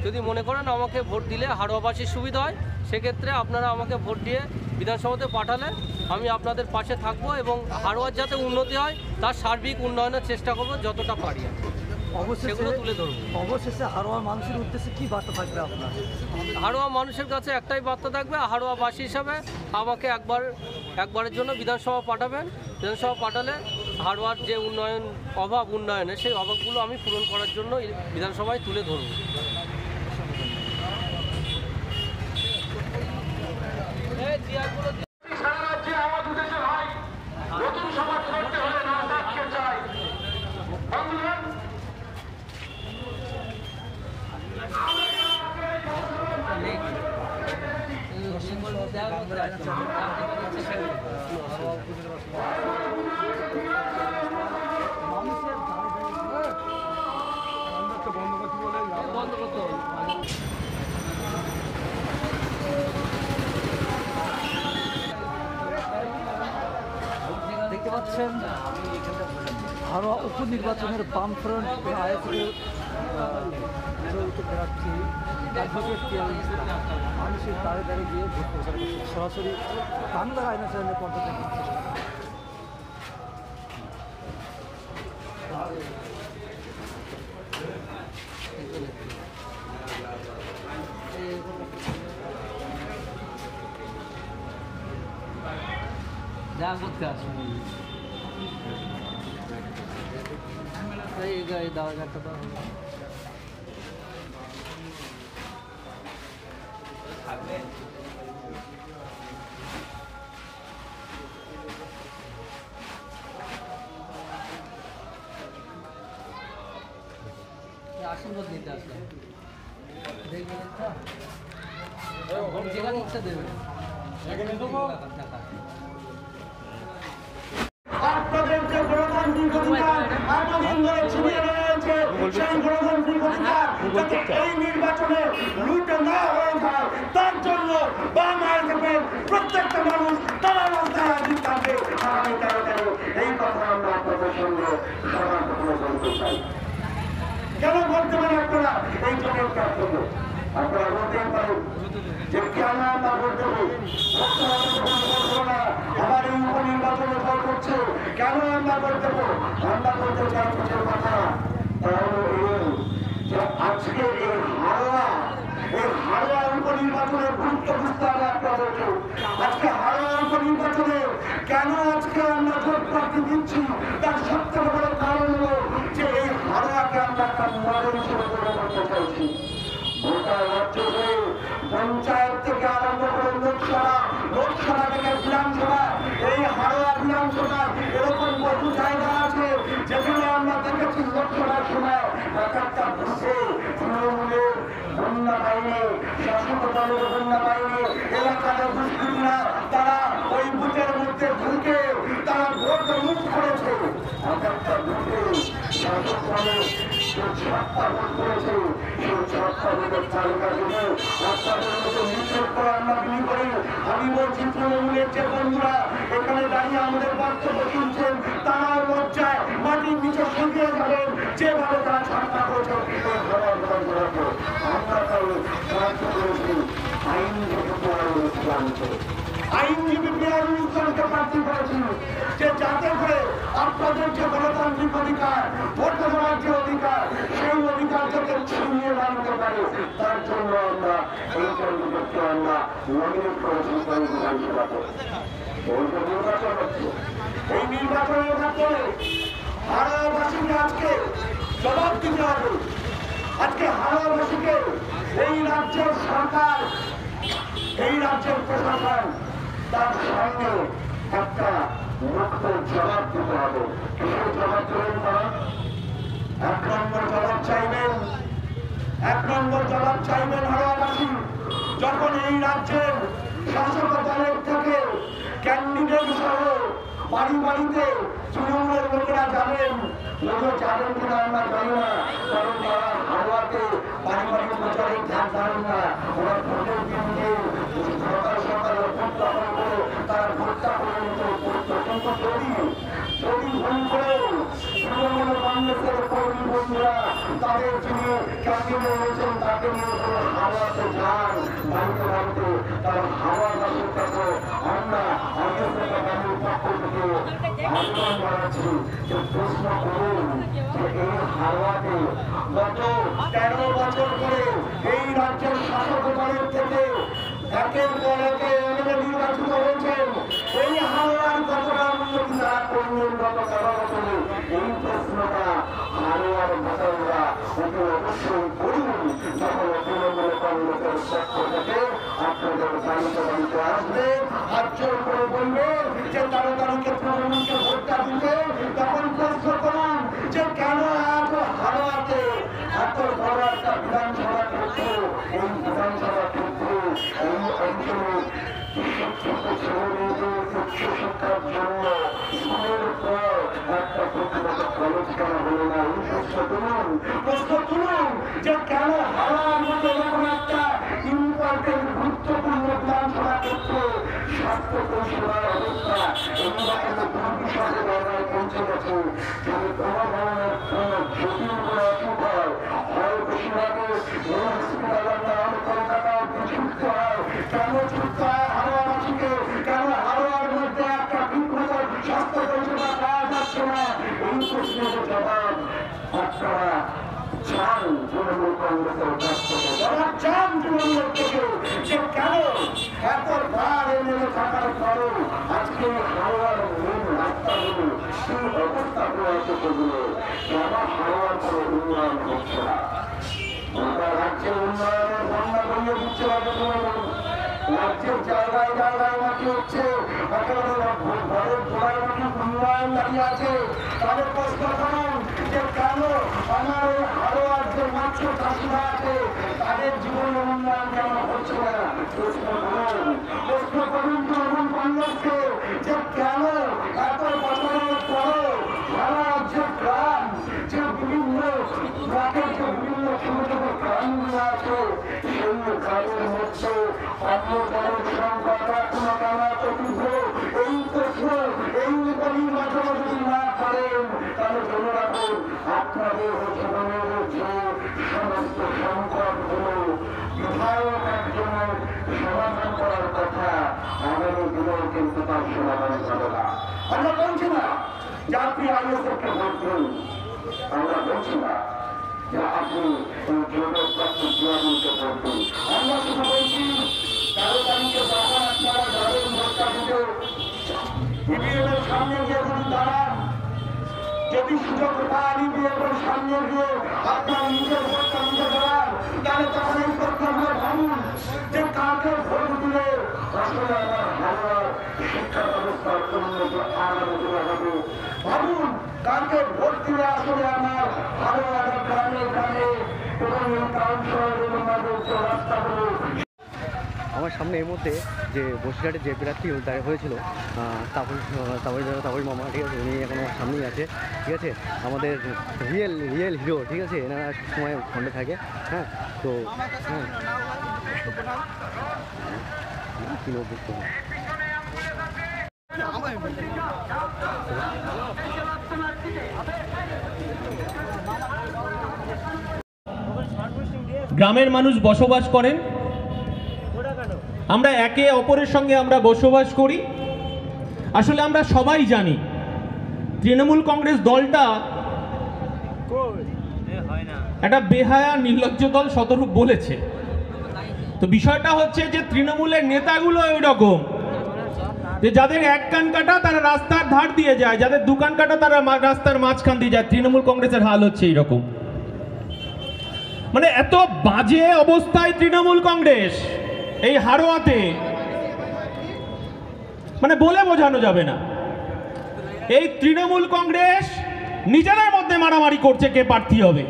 যদি মনে করেন আমাকে ভোট দিলে হারোয়াবাসীর সুবিধা হয়, সেক্ষেত্রে আপনারা আমাকে ভোট দিয়ে বিধানসভাতে পাঠালে আমি আপনাদের পাশে থাকবো এবং হারোয়ার যাতে উন্নতি হয় তার সার্বিক উন্নয়নের চেষ্টা করবো যতটা পারি, সেগুলো তুলে ধরবো। অবশেষে হারোয়ার মানুষের উদ্দেশ্যে কি বার্তা থাকবে আপনার? হারোয়া মানুষের কাছে একটাই বার্তা থাকবে, হারোয়াবাসী হিসাবে আমাকে একবারের জন্য বিধানসভা পাঠাবেন। বিধানসভা পাঠালে হারোয়ার যে উন্নয়নের সেই অভাবগুলো আমি পূরণ করার জন্য বিধানসভায় তুলে ধরব। দেখতে পাচ্ছেন হারোয়া উপনির্বাচনের বামফ্রন্ট আইএসএফের প্রার্থী অ্যাডভোকেট কেয়ার মানুষের দ্বারে দ্বারে গিয়ে ভোট প্রচার করছে, সরাসরি বাংলার আইনা চ্যানেলের পর্দা থেকে। যা করতে আসুন এই দাওয়া একটা দাও। আশীর্বাদ দিতে আসলাম, দেখবেন যেখানে ইচ্ছা দেবে টাকা। আপনাদেরকে গণতান্ত্রিক অধিকার এতদিন ধরে ছিনিয়ে রয়েছে, সেই গণতান্ত্রিক অধিকার যাতে এই নির্বাচনে লুট না হয়ে যায়, তার জন্য বাম আইএসএফের প্রত্যেকটা মানুষ তারা রাস্তায় হাজির থাকবে আগামী 13 এই কথা আমরা আপনাদের সঙ্গে সমালোচনা করতে চাই। কেন বলতে পারেন আপনারা এই জনের কার্যক্রম? আপনারা বলতেই পারেন যে কেন আমরা ভোট দেবো, আমার এই উপনির্বাচনে ভোট করছে, কেন আমরা ভোট দেবো? আমরা বলতে চাই কিছু কথা, আজকে এই হারোয়া উপনির্বাচনের গুরুত্ব বুঝতে হবে। নির্বাচনে কেন আজকে আমরা ভোট প্রার্থী দিচ্ছি তার সবথেকে বড় কারণ হলো যে এই হারাকে আমরা একটা মডেল হিসেবে গড়ে করতে চাইছি। গোটা রাজ্যে পঞ্চায়েত থেকে আরম্ভ করে লোকসভা থেকে বিধানসভা, এই হাওড়া বিধানসভা এরকম বহু জায়গা আছে যেখানে আমরা দেখেছি লোকসভার সময় এক একটা বুথে তৃণমূলের বন্যা বাহিনী, শাসক দলের বন্যা বাহিনী, এলাকার দুষ্কৃতীরা তারা ওই বুথের মধ্যে ঢুকে তারা ভোট মুখ করেছে। এক একটা বুথে শাসক দলের যে 6টা ভোট করেছে সেই 6টা ভোটের তালিকা দেবে আপনাদের মতো নিশ্চয় করে আমরা বিলি করি। আমি বলছি তৃণমূলের যে বন্ধুরা এখানে দাঁড়িয়ে আমাদের বক্তব্য শুনছেন তারাও লজ্জায় মাটির নিচে শুকিয়ে যাবেন যেভাবে তারা ছাড়া করেছেন। আমরা তাই সাহায্য করেছি আইনজীবী পিয়ারুল ইসলামকে প্রার্থী করেছি যে যাতে করে আপনাদের যে গণতান্ত্রিক অধিকার, ভোট দেওয়ার যে অধিকার, সেই অধিকার যাতে ছিনিয়ে আনতে পারে তার জন্য আমরা এই ক্যান্ডিডেটকে আমরা নমিনেট করেছি বিধানসভাতে। নির্বাচন হচ্ছে, এই নির্বাচনের মাধ্যমে হাওড়াবাসীকে আজকে জবাব দিতে হবে। আজকে হাওড়াবাসীকে এই রাজ্যের সরকার, এই রাজ্যের প্রশাসন তার সামনে একটা মুক্ত জবাব দিতে হবে। কিসের জবাব দেবেন তারা? 1 নম্বর জবাব চাইবেন, 1 নম্বর জবাব চাইবেন হাওড়াবাসী যখন এই রাজ্যের শাসক দলের থেকে ক্যান্ডিডেট সহ বাড়ি বাড়িতে তৃণমূলের লোকেরা যাবেন। লোকেরা যাবেন কিনা আমরা জানি না, কারণ তারা হাওড়াতে বাড়ি বাড়ি প্রচারে ধ্যান ধারেন না। ওরা ভোটের দিন গিয়ে সকাল সকালে ভোট দাপন করে তারা ভোটটা করে নিতে করতো। কিন্তু যদি ভুল করে তৃণমূল কংগ্রেসের কর্মী বন্ধুরা তাদের যিনি ক্যান্ডিডেট রয়েছেন তাকে নিয়ে করে হাওড়াতে যান বাড়িতে বাড়িতে, তারা হাওড়াবাসীর কাছে আমরা বাড়ির পক্ষ থেকে আহ্বান জানাচ্ছি যে প্রশ্ন করুন যে এই হাওড়াতে গত 13 বছর ধরে এই রাজ্যের শাসক দলের থেকে একের পর একে এমএলএ নির্বাচিত হয়েছেন। এই হাওড়ার কতটা উন্নতি তারা করলেন গত 13 বছরে? এই প্রশ্নটা হাওড়ার ভোটাররা ওকে অবশ্যই করুন যখন তৃণমূল কংগ্রেসের পক্ষ থেকে আপনাদের বাড়িতে বাড়িতে আসবে, হাত জোর করে বলবে যে 13 তারিখে তৃণমূলকে ভোটটা দিতে। তখন প্রশ্ন করুন যে কেন এত হাওড়াতে এত বড় একটা বিধানসভা ক্ষেত্র, এই বিধানসভা ক্ষেত্র এই অঞ্চলে শিক্ষিত ছেলেমেয়েদের উচ্চশিক্ষার জন্য স্কুলের পর একটা প্রতিরোধ কলেজ কেন হলো না? এই প্রশ্ন তুলুন যে কেন হাওড়ার মতো এরকম একটা ইম্পর্টেন্ট গুরুত্বপূর্ণ বিধানসভা ক্ষেত্রে স্বাস্থ্য পরিষেবার অবস্থা নির্বাচনে দুর্বিষহে জায়গায় পৌঁছে গেছে। যদি কোনো ধরনের কোনো জটিল কোনো অসুখ হয় বেশিরভাগে এই হসপিটালের নাম কলকাতায় ছুটতে হয়। কেন ছুটতে হয় হাওড়াবাসীকে? কেন হাওড়ার মধ্যে একটা বিঘ্নকর স্বাস্থ্য পরিষেবা পাওয়া যাচ্ছে না? এই প্রশ্নের জবাব আপনারা চান তৃণমূল কংগ্রেসের কাছ থেকে, যারা চান তৃণমূলের থেকে যে কেন এতবার এমএলএ থাকার পরও আজকে হাওড়ার মেন রাস্তাগুলো সেই অবস্থা হয়েছে সেগুলো কেন হাওড়ার কোনো উন্নয়ন হচ্ছে না? গোটা রাজ্যের উন্নয়নের বন্যা বইয়ে দিচ্ছে রাজ্যের জায়গায় জায়গায় নাকি হচ্ছে ঘরের গোড়ায় নাকি উন্নয়ন দাঁড়িয়ে আছে। তাদের প্রশ্ন করুন যে কেন আমার এই হাওড়ার যে মাত্র চাষিরা আছে তাদের জীবনের উন্নয়ন কেন হচ্ছে না? প্রশ্ন করুন তৃণমূল কংগ্রেসকে যে কেন এত বছরের পরও সারা রাজ্যের গ্রাম যে বিভিন্ন গ্রামের যে বিভিন্ন ছোট ছোট গ্রামগুলো আছে সেই গ্রামের মধ্যে অন্যতমের সংখ্যা এখনো কেন এত তীব্র? এই প্রশ্ন এই নির্বাচন যদি না করেন তাহলে জেনে রাখুন আপনাদের জীবনের যে সমস্ত সংকটগুলো বিধায়ক একজনের সমাধান করার কথা আগামী দিনেও কিন্তু তার সমাধান হবে না। আমরা বলছি না যে আপনি আইএসএফকে ভোট দিন, আমরা বলছি না যে আপনি জোটের প্রার্থী জিয়াদুলকে ভোট দিন। আমরা শুধু বলছি 13 তারিখে যখন আপনারা যাবেন ভোটটা দিতে যখন সামনে গিয়ে আপনার নিজের ভোটটা নিতে যাওয়ার, তাহলে তখন এই তথ্য আমরা ভাবুন যে কাকে ভোট দিলে আসলে আমার ভাবার শিক্ষা ব্যবস্থার উন্নত আগামী দিনে হবে। ভাবুন কাকে ভোট দিলে আসলে আমার ভালো লাগা গ্রামে গ্রামে এবং এই টাউন শহর এবং আমাদের যে রাস্তাগুলো। আমার সামনে এই মুহূর্তে যে বসিরহাটে যে প্রার্থী দাঁড়িয়ে হয়েছিল তাপস মামা, ঠিক আছে, উনি এখন আমার সামনেই আছে, ঠিক আছে, আমাদের রিয়েল হিরো, ঠিক আছে, এনারা সবসময় ফন্ডে থাকে। হ্যাঁ, তো হ্যাঁ কি বুঝতে হবে। গ্রামের মানুষ বসবাস করেন, আমরা একে অপরের সঙ্গে আমরা বসবাস করি। আসলে আমরা সবাই জানি তৃণমূল কংগ্রেস দলটা একটা বেহায়া নির্লজ্জ দল শতরূপ বলেছে। তো বিষয়টা হচ্ছে যে তৃণমূলের নেতাগুলো ওইরকম যে যাদের এক কান কাটা তারা রাস্তার ধার দিয়ে যায়, যাদের দোকান কাটা তারা রাস্তার মাঝখান দিয়ে যায়। তৃণমূল কংগ্রেসের হাল হচ্ছে এইরকম। মানে এত বাজে অবস্থায় তৃণমূল কংগ্রেস এই হারোয়াতে, মানে বলে বোঝানো যাবে না। এই তৃণমূল কংগ্রেস নিজেদের মধ্যে মারামারি করছে কে প্রার্থী হবে।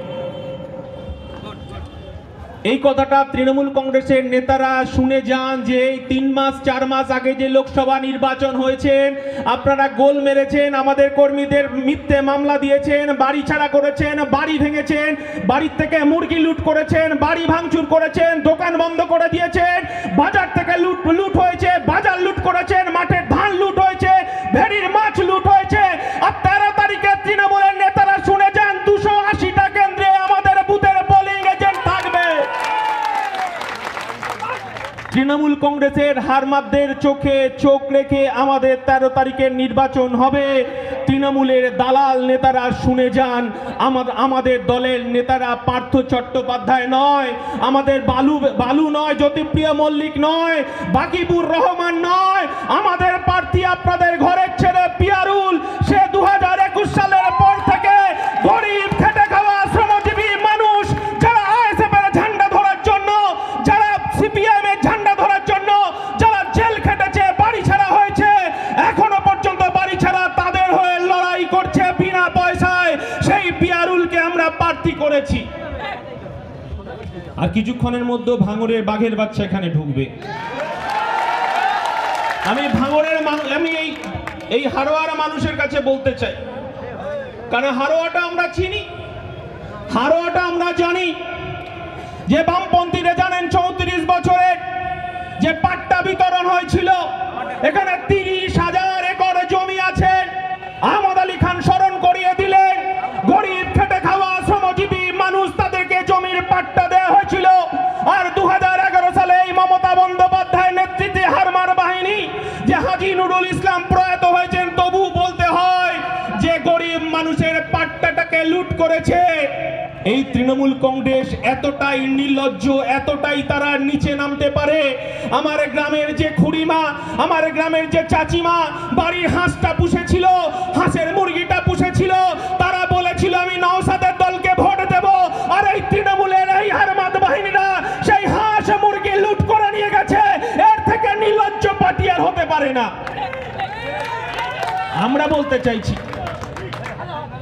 এই কথাটা তৃণমূল কংগ্রেসের নেতারা শুনে যান যে এই 3 মাস 4 মাস আগে যে লোকসভা নির্বাচন হয়েছে, আপনারা গোল মেরেছেন, আমাদের কর্মীদের মিথ্যে মামলা দিয়েছেন, বাড়ি ছাড়া করেছেন, বাড়ি ভেঙেছেন, বাড়ির থেকে মুরগি লুট করেছেন, বাড়ি ভাঙচুর করেছেন, দোকান বন্ধ করে দিয়েছেন, বাজার থেকে লুট হয়েছে, বাজার লুট করেছেন, মাঠের ধান লুট হয়েছে, ভেড়ির মাছ লুট হয়েছে। আর 13 তারিখে তৃণমূলের নেতারা শুনে যান 280টা কেন্দ্রে আমাদের বুথের পোলিং এজেন্ট থাকবে। তৃণমূল কংগ্রেসের হারমাদদের চোখে চোখ রেখে আমাদের 13 তারিখের নির্বাচন হবে। তৃণমূলের দালাল নেতারা শুনে যান, আমাদের দলের নেতারা পার্থ চট্টোপাধ্যায় নয়, আমাদের বালু নয়, জ্যোতিপ্রিয় মল্লিক নয়, বাকিবুর রহমান নয়, আমাদের প্রার্থী আপনাদের ঘরের ছেলে পিয়ারুল। সে 2021 সালের পর থেকে গরিব খেটে খাওয়া শ্রমজীবী মানুষ যারা আইএসএফ এর ঝান্ডা ধরার জন্য, যারা সিপিএম এর ঝান্ডা ধরার জন্য, যারা জেল খেটেছে, বাড়ি ছাড়া হয়েছে, এখনো পর্যন্ত বাড়ি ছাড়া, তাদের হয়ে লড়াই করছে বিনা পয়সায়। সেই পিয়ারুলকে আমরা প্রার্থী করেছি। আর কিছুক্ষণের মধ্যে ভাঙড়ের বাঘের বাচ্চা এখানে ঢুকবে। আমি এই হারোয়ার মানুষের কাছে বলতে চাই, কারণ হারোয়াটা আমরা চিনি, হারোয়াটা আমরা জানি যে বামপন্থীরা জানেন 34 বছরের যে পাট্টা বিতরণ হয়েছিল, এখানে 30,000 একর জমি আছে। আহমদ আলী খান স্মরণ করিয়ে দিলেন, গরিব খেটে খাওয়া শ্রমজীবী মানুষ, তাদেরকে জমির পাট্টা দেওয়া হয়েছিল। আর 2011 সালে এই মমতা বন্দ্যোপাধ্যায়ের নেতৃত্বে হারমার বাহিনী, যে হাজী নুরুল ইসলাম প্রয়াত হয়েছেন, তবু বলতে হয় যে গরিব মানুষের পাট্টাটাকে লুট করেছে। এই তৃণমূল কংগ্রেস এতটাই নির্লজ্জ, এতটাই তারা নিচে নামতে পারে। আমার গ্রামের যে খুড়িমা, আমার গ্রামের যে চাচিমা বাড়ির হাঁসটা পুষেছিল, হাঁসের মুরগিটা পুষেছিল, তারা বলেছিল আমি নওশাদের দলকে ভোট দেব। আর এই তৃণমূলের এই হারমাদ বাহিনীরা সেই হাঁস মুরগি লুট করে নিয়ে গেছে। এর থেকে নির্লজ্জ পার্টি আর হতে পারে না। আমরা বলতে চাইছি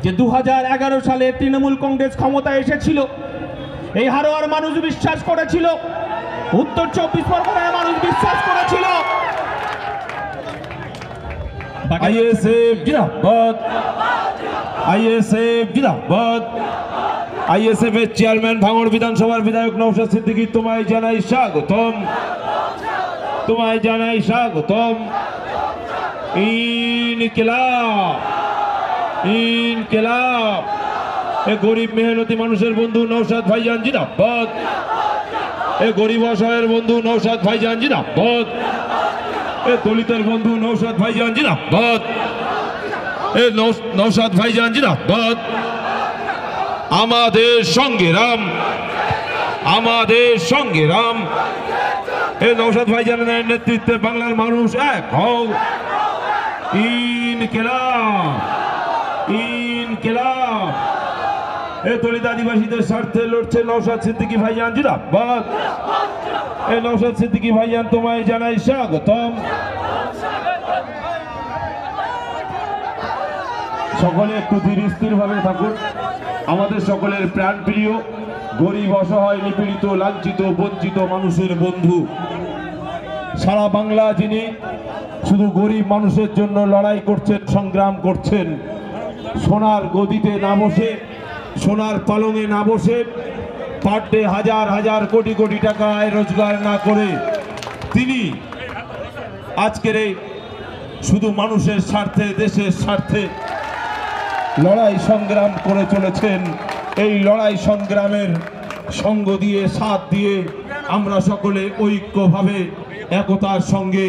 যে 2011 সালে তৃণমূল কংগ্রেস ক্ষমতায় এসেছিল, এই হারোয়ার মানুষ বিশ্বাস করেছিল, উত্তর 24 পরগনার মানুষ বিশ্বাস করেছিল। আইএসএফ জিন্দাবাদ, আইএসএফ জিন্দাবাদ। আইএসএফ এর চেয়ারম্যান ভাঙড় বিধানসভার বিধায়ক নওশাদ সিদ্দিকী, তোমায় জানাই স্বাগতম, তোমায় জানাই স্বাগতম। ইনকিলাব, ইনকিলাব। এ গরিব মেহনতি মানুষের বন্ধু নওশাদ ভাইজান জিন্দাবাদ, এ গরিব অসহায়ের বন্ধু নওশাদ ভাইজান জিন্দাবাদ, এ দলিতের বন্ধু নওশাদ ভাইজান জিন্দাবাদ, এ নওশাদ ভাইজান জিন্দাবাদ। আমাদের সঙ্গে রাম, আমাদের সঙ্গে রাম। এ নওশাদ ভাইজানের নেতৃত্বে বাংলার মানুষ এক হও। ইনকিলাব, ইনকিলাব। এ দলিত আদিবাসীদের স্বার্থে লড়ছে নওশাদ সিদ্দিকী ভাইজান জিন্দাবাদ। এ নওশাদ সিদ্দিকী ভাইজান তোমায় জানাই স্বাগতম। সকলে একটু ধীর স্থির ভাবে থাকুন। আমাদের সকলের প্রাণপ্রিয় গরিব অসহায় নিপীড়িত লাঞ্ছিত বঞ্চিত মানুষের বন্ধু, সারা বাংলা যিনি শুধু গরিব মানুষের জন্য লড়াই করছেন, সংগ্রাম করছেন, সোনার গদিতে না বসে, সোনার পালঙে না বসে, পার ডে হাজার হাজার কোটি কোটি টাকা আয় রোজগার না করে তিনি আজকের এই শুধু মানুষের স্বার্থে, দেশের স্বার্থে লড়াই সংগ্রাম করে চলেছেন। এই লড়াই সংগ্রামের সঙ্গ দিয়ে, সাথ দিয়ে আমরা সকলে ঐক্যভাবে একতার সঙ্গে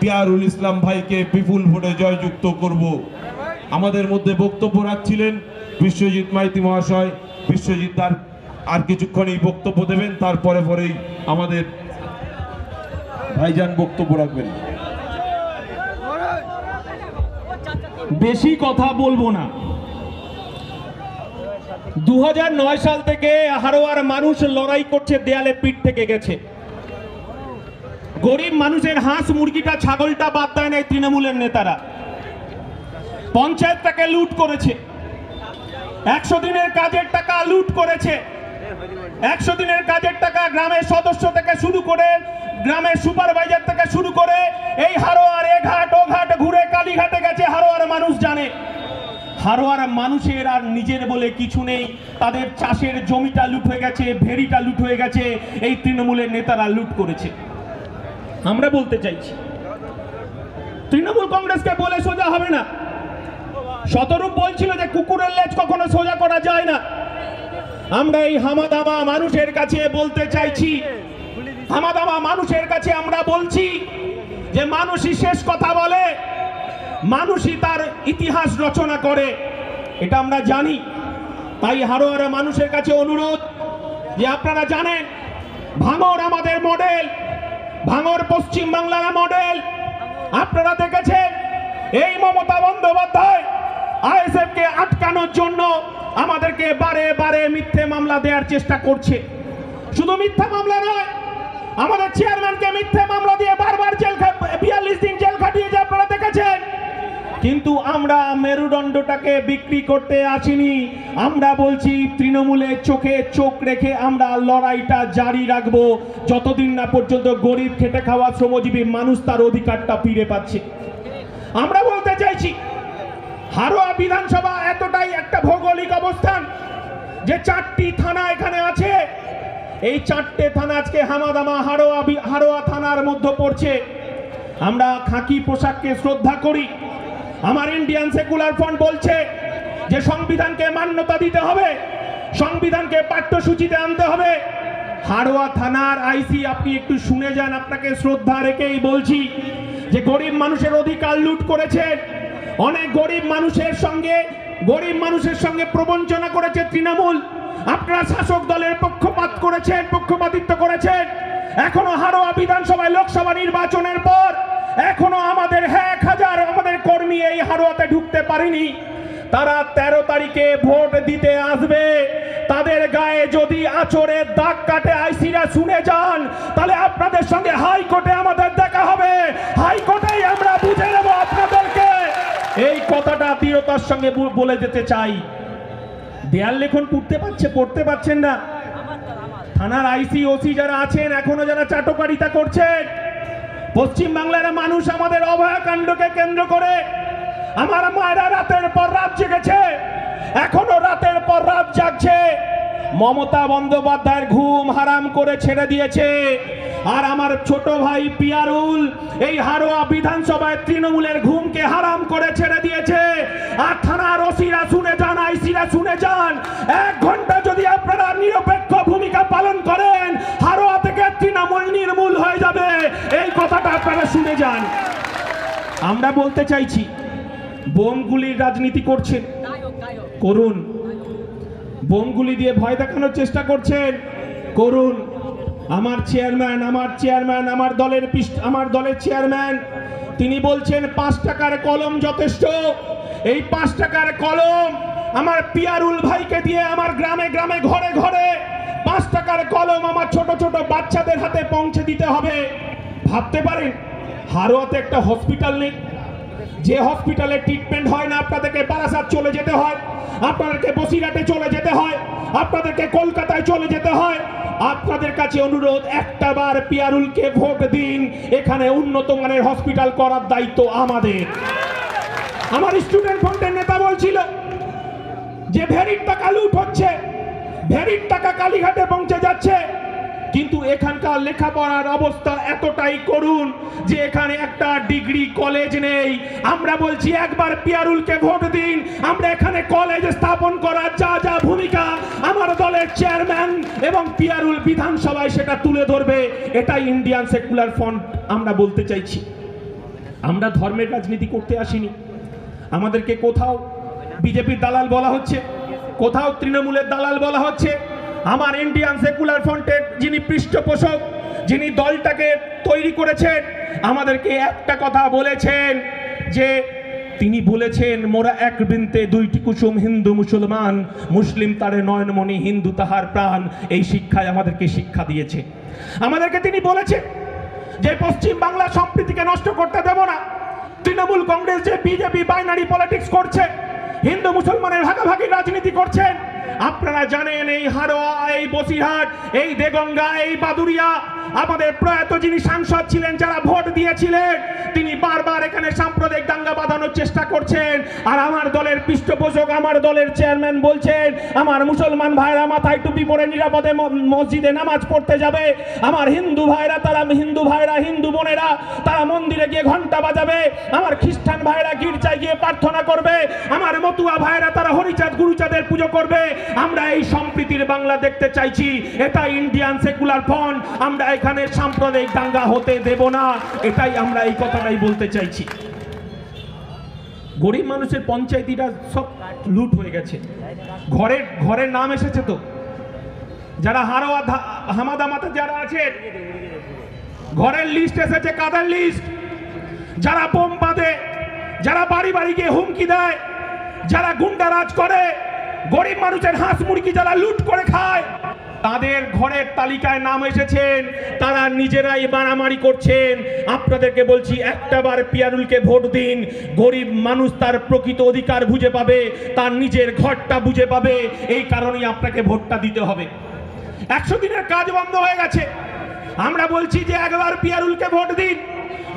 পিয়ারুল ইসলাম ভাইকে বিপুল ভোটে জয়যুক্ত করব। আমাদের মধ্যে বক্তব্য রাখছিলেন বিশ্বজিৎ মাইতি মহাশয়। বিশ্বজিৎ তার আর কিছুক্ষণই বক্তব্য দেবেন, তারপরে পরেই আমাদের ভাইজান বক্তব্য রাখবেন। বেশি কথা বলবো না। 2009 সাল থেকে হারোয়ার মানুষ লড়াই করছে, দেয়ালে পিঠ থেকে গেছে। গরিব মানুষের হাঁস মুরগিটা ছাগলটা বাদ দেয় নাই তৃণমূলের নেতারা। পঞ্চায়েতটাকে লুট করেছে, 100 দিনের কাজের টাকা লুট করেছে। 100 দিনের কাজের টাকা গ্রামের সদস্য থেকে শুরু করে, গ্রামের সুপারভাইজার থেকে শুরু করে এই হারোয়ার এ ঘাট ও ঘাট ঘুরে কালীঘাটে গেছে। হারোয়ার মানুষ জানে, হারোয়ার মানুষের আর নিজের বলে কিছু নেই। তাদের চাষের জমিটা লুট হয়ে গেছে, ভেড়িটা লুট হয়ে গেছে, এই তৃণমূলের নেতারা লুট করেছে। আমরা বলতে চাইছি, তৃণমূল কংগ্রেসকে বলে সোজা হবে না। শতরূপ বলছিল যে কুকুরের লেজ কখনো সোজা করা যায় না। আমরা এই হামাদামা মানুষের কাছে বলতে চাইছি, হামাদামা মানুষের কাছে আমরা বলছি যে মানুষই শেষ কথা বলে, মানুষই তার ইতিহাস রচনা করে, এটা আমরা জানি। তাই হারোয়ারা মানুষের কাছে অনুরোধ যে আপনারা জানেন ভাঙড় আমাদের মডেল, ভাঙড় পশ্চিম বাংলার মডেল। আপনারা দেখেছেন এই মমতা বন্দ্যোপাধ্যায় আইএসএফকে আটকানোর জন্য আমাদেরকে বারে বারে মিথ্যে মামলা দেওয়ার চেষ্টা করছে। শুধু মিথ্যা মামলা নয়, আমাদের চেয়ারম্যানকে মিথ্যে মামলা দিয়ে বারবার জেল 42 দিন জেল খাটিয়েছে, আপনারা দেখেছেন। কিন্তু আমরা মেরুদণ্ডটাকে বিক্রি করতে আসিনি। আমরা বলছি তৃণমূলের চোখে চোখ রেখে আমরা লড়াইটা জারি রাখবো যতদিন না পর্যন্ত গরিব খেটে খাওয়া শ্রমজীবী মানুষ তার অধিকারটা ফিরে পাচ্ছে। আমরা বলতে চাইছি হারোয়া বিধানসভা এতটাই একটা ভৌগোলিক অবস্থান যে 4টি থানা এখানে আছে। এই 4টে থানা আজকে হামাদামা হারোয়া থানার মধ্যে পড়ছে। আমরা খাকি পোশাককে শ্রদ্ধা করি। আমার ইন্ডিয়ান সেকুলার ফ্রন্ট বলছে যে সংবিধানকে মান্যতা দিতে হবে, সংবিধানকে পাঠ্যসূচিতে আনতে হবে। হারোয়া থানার আইসি আপনি একটু শুনে যান, আপনাকে শ্রদ্ধা রেখেই বলছি যে গরিব মানুষের অধিকার লুট করেছেন। অনেক গরিব মানুষের সঙ্গে প্রবঞ্চনা করেছে তৃণমূল। আপনারা শাসক দলের পক্ষপাতিত্ব করেছেন। এখনো হারোয়া বিধানসভায় লোকসভা নির্বাচনের পর এখনো আমাদের 1000 আমাদের কর্মী এই হারোয়াতে ঢুকতে পারেনি। তারা 13 তারিখে ভোট দিতে আসবে। তাদের গায়ে যদি আঁচড়ের দাগ কাটে আইসিরা শুনে যান, তাহলে আপনাদের সঙ্গে হাইকোর্টে আমাদের দেখা হবে। হাইকোর্টেই আমরা বুঝে নেব আপনাদেরকে। এই কথাটা দৃঢ়তার সঙ্গে বলে যেতে চাই। দেয়াল লেখন পড়তে পারছেন না। থানার আইসি ওসি যারা আছেন, এখনো যারা চাটকারিতা করছেন, পশ্চিম বাংলার মানুষ আমাদের অভয়াকাণ্ডকে কেন্দ্র করে আমার মায়েরা রাতের পর রাত জেগেছে, এখনো রাতের পর রাত জাগছে। মমতা বন্দ্যোপাধ্যায়ের ঘুম হারাম করে ছেড়ে দিয়েছে। আর আমার ছোট ভাই পিয়ারুল এই হারোয়া বিধানসভায় তৃণমূলের ঘুমকে হারাম করে ছেড়ে দিয়েছে। আর থানার ওসিরা শুনে যান, আইসিরা শুনে যান, 1 ঘন্টা যদি আপনারা নিরপেক্ষ ভূমিকা পালন করেন, হারোয়া থেকে তৃণমূল নির্মূল হয়ে যাবে। এই কথাটা আপনারা শুনে যান। আমরা বলতে চাইছি, বোমগুলির রাজনীতি করছেন, করুন। বোমগুলি দিয়ে ভয় দেখানোর চেষ্টা করছেন, করুন। আমার দলের চেয়ারম্যান তিনি বলছেন 5 টাকার কলম যথেষ্ট। এই 5 টাকার কলম আমার পিয়ারুল ভাইকে দিয়ে আমার গ্রামে গ্রামে ঘরে ঘরে 5 টাকার কলম আমার ছোট ছোট বাচ্চাদের হাতে পৌঁছে দিতে হবে। ভাবতে পারেন হারোয়াতে একটা হসপিটাল নেই, যে হসপিটালে ট্রিটমেন্ট হয় না আপনাদেরকে বারাসাত চলে যেতে হয়, আপনাদেরকে বসিরহাটে চলে যেতে হয়, আপনাদেরকে কলকাতায় চলে যেতে হয়। আপনাদের কাছে অনুরোধ, একটা বার পিয়ারুলকে ভোট দিন, এখানে উন্নত মানের হসপিটাল করার দায়িত্ব আমাদের। আমার স্টুডেন্ট ফ্রন্টের নেতা বলছিল যে ভেরির টাকা লুট হচ্ছে, ভেরির টাকা কালীঘাটে পৌঁছে যাচ্ছে, কিন্তু এখানকার লেখাপড়ার অবস্থা এতটাই করুণ যে এখানে একটা ডিগ্রি কলেজ নেই। আমরা বলছি একবার পিয়ারুলকে ভোট দিন, আমরা এখানে কলেজ স্থাপন করার যা যা ভূমিকা আমার দলের চেয়ারম্যান এবং পিয়ারুল বিধানসভায় সেটা তুলে ধরবে। এটাই ইন্ডিয়ান সেকুলার ফ্রন্ট আমরা বলতে চাইছি। আমরা ধর্মের রাজনীতি করতে আসিনি। আমাদেরকে কোথাও বিজেপির দালাল বলা হচ্ছে, কোথাও তৃণমূলের দালাল বলা হচ্ছে। আমার ইন্ডিয়ান সেকুলার ফ্রন্টের যিনি পৃষ্ঠপোষক, যিনি দলটাকে তৈরি করেছেন, আমাদেরকে একটা কথা বলেছেন যে তিনি বলেছেন মোরা এক বৃন্তে দুইটি কুসুম, হিন্দু মুসলমান, মুসলিম তারে নয়নমণি, হিন্দু তাহার প্রাণ। এই শিক্ষায় আমাদেরকে শিক্ষা দিয়েছে। আমাদেরকে তিনি বলেছে যে পশ্চিম বাংলা সম্প্রীতিকে নষ্ট করতে দেব না। তৃণমূল কংগ্রেস যে বিজেপি বাইনারি পলিটিক্স করছে, হিন্দু মুসলমানের ভাগাভাগি রাজনীতি করছেন, আপনারা জানেন এই হারোয়া, এই বসিরহাট, এই দেগঙ্গা, এই বাদুরিয়া, আমাদের প্রয়াত যিনি সাংসদ ছিলেন, যারা ভোট দিয়েছিলেন, তিনি বারবার এখানে সাম্প্রদায়িক দাঙ্গা বাঁধানোর চেষ্টা করছেন। আর আমার দলের পৃষ্ঠপোষক, আমার দলের চেয়ারম্যান বলছেন আমার মুসলমান ভাইরা মাথায় টুপি পরে নিরাপদে মসজিদে নামাজ পড়তে যাবে, আমার হিন্দু ভাইরা, হিন্দু বোনেরা তারা মন্দিরে গিয়ে ঘন্টা বাজাবে, আমার খ্রিস্টান ভাইরা গির্জায় গিয়ে প্রার্থনা করবে, আমার মতুয়া ভাইরা তারা হরিচাঁদ গুরুচাঁদের পুজো করবে। আমরা এই সম্প্রীতির বাংলা দেখতে চাইছি। এটা ইন্ডিয়ান সেকুলার ফ্রন্ট। আমরা এখানে সাম্প্রদায়িক দাঙ্গা হতে দেব না, এটাই আমরা এই কথাটাই বলতে চাইছি। গরিব মানুষের পঞ্চায়েতিটা সব লুট হয়ে গেছে, ঘরের নাম এসেছে তো, যারা হারোয়া হামাদামাতে যারা আছে ঘরের লিস্ট এসেছে, কাদার লিস্ট, যারা বোম বাঁধে, যারা বাড়ি বাড়ি গিয়ে হুমকি দেয়, যারা গুন্ডারাজ করে, গরিব মানুষের হাঁস মুরগি যারা লুট করে খায়, তাদের ঘরের তালিকায় নাম এসেছেন, তারা নিজেরাই মারামারি করছেন। আপনাদেরকে বলছি একটাবার পিয়ারুলকে ভোট দিন, গরিব মানুষ তার প্রকৃত অধিকার বুঝে পাবে, তার নিজের ঘরটা বুঝে পাবে। এই কারণেই আপনাকে ভোটটা দিতে হবে। 100 দিনের কাজ বন্ধ হয়ে গেছে। আমরা বলছি যে একবার পিয়ারুলকে ভোট দিন,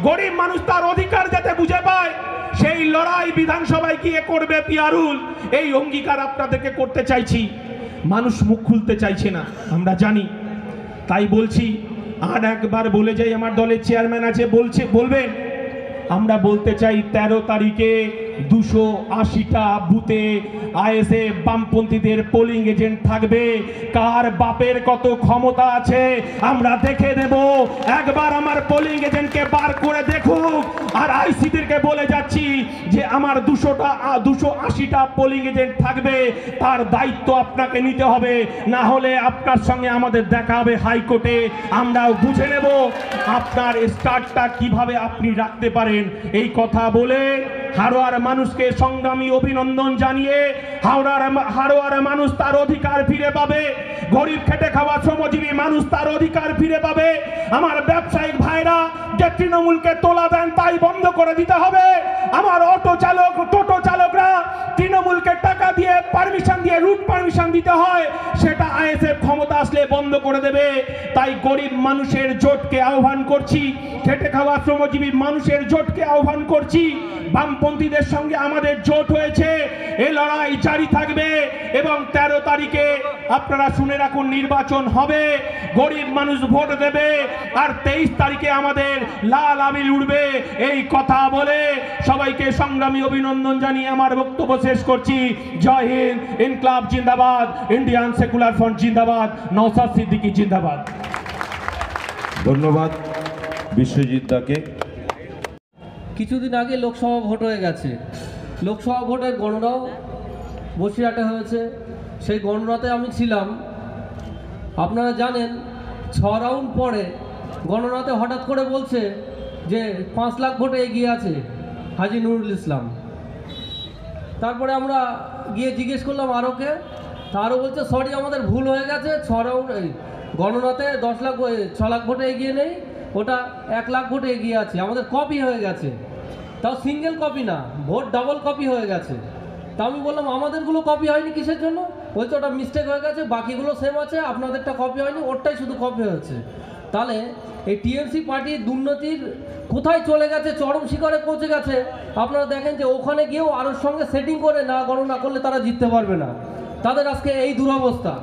গরিব মানুষ তার অধিকার যাতে বুঝে পায়, সেই লড়াই বিধানসভায় গিয়ে করবে পিয়ারুল। এই অঙ্গীকার আপনাদেরকে করতে চাইছি। মানুষ মুখ খুলতে চাইছে না, আমরা জানি, তাই বলছি। আর একবার বলে যাই, আমার দলের চেয়ারম্যান আছে, বলবেন। আমরা বলতে চাই 13 তারিখে 280টা বুথে আইএসএফ বামপন্থীদের পোলিং এজেন্ট থাকবে। কার বাপের কত ক্ষমতা আছে আমরা দেখে দেব। একবার আমার পোলিং এজেন্টকে বার করে দেখুক। আর আইসিদেরকে বলে যাচ্ছি যে আমার 280টা পোলিং এজেন্ট থাকবে, তার দায়িত্ব আপনাকে নিতে হবে, না হলে আপনার সঙ্গে আমাদের দেখা হবে হাইকোর্টে। আমরাও বুঝে নেব আপনার স্টার্টটা কিভাবে আপনি রাখতে পারেন। এই কথা বলে হারোয়ার মানুষকে সংগ্রামী অভিনন্দন জানিয়ে হারোয়ার মানুষ তার অধিকার ফিরে পাবে। গরিব খেটে খাওয়া শ্রমজীবী মানুষ তার অধিকার ফিরে পাবে। আমার ব্যবসায়িক ভাইরা যে তৃণমূলকে তোলা দেন তাই বন্ধ করে দিতে হবে। আমার অটো চালক, টোটো চালকরা তৃণমূলকে টাকা দিয়ে পারমিশন দিয়ে রুট পারমিশন দিতে হয়, সেটা আইএসএফ ক্ষমতা আসলে বন্ধ করে দেবে। তাই গরিব মানুষের জোটকে আহ্বান করছি, খেটে খাওয়া শ্রমজীবী মানুষের জোটকে আহ্বান করছি। বামপন্থীদের সঙ্গে আমাদের জোট হয়েছে, এই লড়াই জারি থাকবে। এবং 13 তারিখে আপনারা শুনে রাখুন, নির্বাচন হবে, গরিব মানুষ ভোট দেবে, আর 23 তারিখে আমাদের লাল আবির উড়বে। এই কথা বলে সবাইকে সংগ্রামী অভিনন্দন জানিয়ে আমার বক্তব্য শেষ করছি। জয় হিন্দ, ইনকলাব জিন্দাবাদ, ইন্ডিয়ান সেকুলার ফ্রন্ট জিন্দাবাদ, নওশাদ সিদ্দিকী জিন্দাবাদ। ধন্যবাদ বিশ্বজিৎ দাকে। কিছুদিন আগে লোকসভা ভোট হয়ে গেছে। লোকসভা ভোটের গণনাও বসিরহাটে হয়েছে। সেই গণনাতে আমি ছিলাম। আপনারা জানেন 6 রাউন্ড পরে গণনাতে হঠাৎ করে বলছে যে 5 লাখ ভোটে এগিয়ে আছে হাজী নুরুল ইসলাম। তারপরে আমরা গিয়ে জিজ্ঞেস করলাম আরোকে, তা আরও বলছে সরি আমাদের ভুল হয়ে গেছে, 6 রাউন্ড গণনাতে 10 লাখ 6 লাখ ভোটে এগিয়ে নেই, ওটা 1 লাখ ভোটে এগিয়ে আছে, আমাদের কপি হয়ে গেছে, তাও সিঙ্গেল কপি না, ভোট ডাবল কপি হয়ে গেছে। তা আমি বললাম আমাদেরগুলো কপি হয়নি কিসের জন্য? বলছে ওটা মিস্টেক হয়ে গেছে, বাকিগুলো সেম আছে, আপনাদেরটা কপি হয়নি, ওরটাই শুধু কপি হয়েছে। তাহলে এই টিএমসি পার্টির দুর্নীতির কোথায় চলে গেছে, চরম শিখরে পৌঁছে গেছে। আপনারা দেখেন যে ওখানে গিয়েও আরোর সঙ্গে সেটিং করে না গণনা করলে তারা জিততে পারবে না, তাদের আজকে এই দুরবস্থা।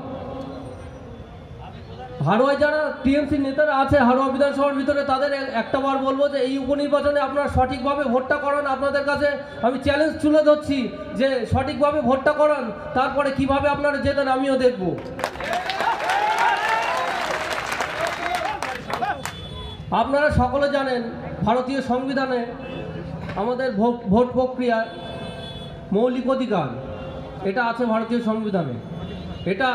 হাড়োয়ায় যারা টিএমসি নেতারা আছে হাড়োয়া বিধানসভার ভিতরে, তাদের একটা বার বলবো যে এই উপনির্বাচনে আপনারা সঠিকভাবে ভোটটা করান। আপনাদের কাছে আমি চ্যালেঞ্জ তুলে ধরছি যে সঠিকভাবে ভোটটা করান, তারপরে কিভাবে আপনারা জেতেন আমিও দেখব। আপনারা সকলে জানেন ভারতীয় সংবিধানে আমাদের ভোট প্রক্রিয়া মৌলিক অধিকার এটা আছে ভারতীয় সংবিধানে। এটা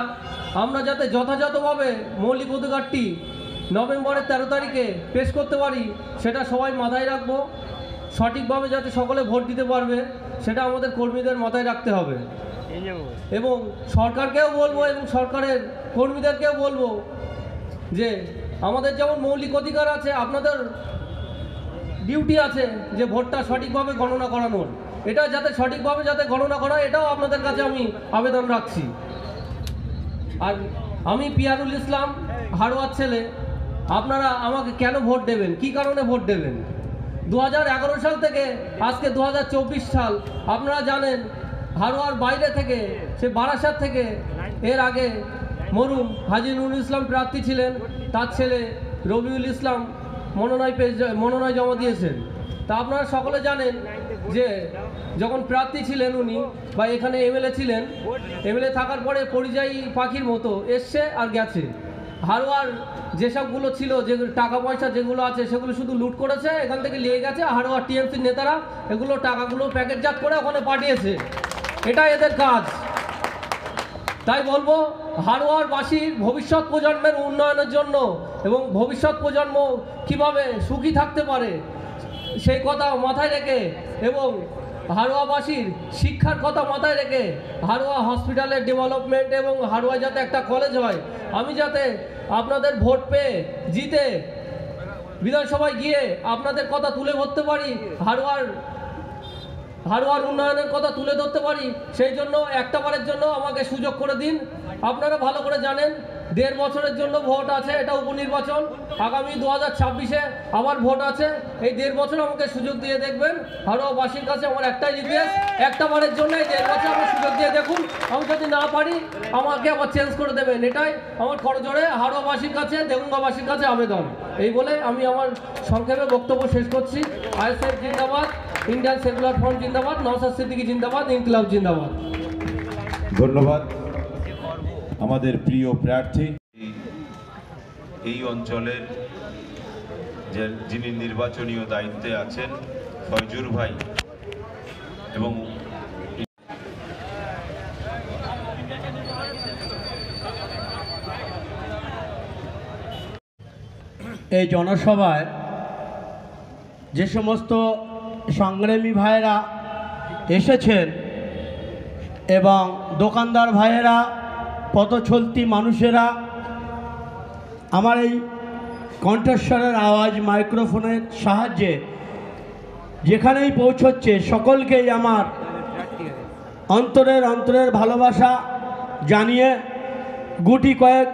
আমরা যাতে যথাযথভাবে মৌলিক অধিকারটি নভেম্বরের 13 তারিখে পেশ করতে পারি, সেটা সবাই মাথায় রাখবো। সঠিকভাবে যাতে সকলে ভোট দিতে পারবে সেটা আমাদের কর্মীদের মাথায় রাখতে হবে। এবং সরকারকেও বলবো এবং সরকারের কর্মীদেরকেও বলবো যে আমাদের যেমন মৌলিক অধিকার আছে, আপনাদের ডিউটি আছে যে ভোটটা সঠিকভাবে গণনা করানোর। এটা যাতে সঠিকভাবে যাতে গণনা করা, এটাও আপনাদের কাছে আমি আবেদন রাখছি। আর আমি পিয়ারুল ইসলাম, হাড়োয়ার ছেলে। আপনারা আমাকে কেন ভোট দেবেন, কি কারণে ভোট দেবেন? 2011 সাল থেকে আজকে 2024 সাল, আপনারা জানেন হাড়োয়ার বাইরে থেকে, সে বারাসাত থেকে এর আগে মরহুম হাজী নুরুল ইসলাম প্রার্থী ছিলেন, তার ছেলে রবিউল ইসলাম মনোনয়ন জমা দিয়েছেন। তা আপনারা সকলে জানেন যে যখন প্রার্থী ছিলেন উনি, বা এখানে এমএলএ ছিলেন, এমএলএ থাকার পরে পরিযায়ী পাখির মতো এসছে আর গেছে। হাড়োয়ার যেসবগুলো ছিল, যে টাকা পয়সা যেগুলো আছে সেগুলো শুধু লুট করেছে, এখান থেকে নিয়ে গেছে। হাড়োয়ার টিএমসির নেতারা এগুলো টাকাগুলো প্যাকেটজাত করে ওখানে পাঠিয়েছে, এটা এদের কাজ। তাই বলবো হাড়োয়ারবাসীর ভবিষ্যৎ প্রজন্মের উন্নয়নের জন্য এবং ভবিষ্যৎ প্রজন্ম কিভাবে সুখী থাকতে পারে সেই কথা মাথায় রেখে, এবং হাড়োয়াবাসীর শিক্ষার কথা মাথায় রেখে, হাড়োয়া হসপিটালের ডেভেলপমেন্ট এবং হাড়োয়ায় যাতে একটা কলেজ হয়, আমি যাতে আপনাদের ভোট পেয়ে জিতে বিধানসভায় গিয়ে আপনাদের কথা তুলে ধরতে পারি, হাড়োয়ার উন্নয়নের কথা তুলে ধরতে পারি, সেই জন্য একটাবারের জন্য আমাকে সুযোগ করে দিন। আপনারা ভালো করে জানেন 1.5 বছরের জন্য ভোট আছে, এটা উপনির্বাচন। আগামী 2026-এ আবার ভোট আছে। এই 1.5 বছর আমাকে সুযোগ দিয়ে দেখবেন। হাড়োয়াবাসীর কাছে আমার একটাই রিকোয়েস্ট, একটাবারের জন্য এই 1.5 বছর আমার সুযোগ দিয়ে দেখুন। আমি যদি না পারি আমাকে আবার চেঞ্জ করে দেবেন, এটাই আমার করজোড়ে হাড়োয়াবাসীর কাছে, দেগুঙ্গাবাসীর কাছে আবেদন। এই বলে আমি আমার সংক্ষেপে বক্তব্য শেষ করছি। আইএসএফ জিন্দাবাদ, ইন্ডিয়ান সেকুলার ফ্রন্ট জিন্দাবাদ, নওশাদ সিদ্দিকী জিন্দাবাদ, ইনকিলাব জিন্দাবাদ। ধন্যবাদ আমাদের প্রিয় প্রার্থী। এই অঞ্চলের যিনি নির্বাচনীয় দায়িত্বে আছেন ফয়জুর ভাই, এবং এই জনসভায় যে সমস্ত সংগ্রামী ভাইয়েরা এসেছেন এবং দোকানদার ভাইয়েরা, পথচলতি মানুষেরা, আমার এই কণ্ঠস্বরের আওয়াজ মাইক্রোফোনের সাহায্যে যেখানেই পৌঁছচ্ছে সকলকেই আমার অন্তরের ভালোবাসা জানিয়ে গুটি কয়েক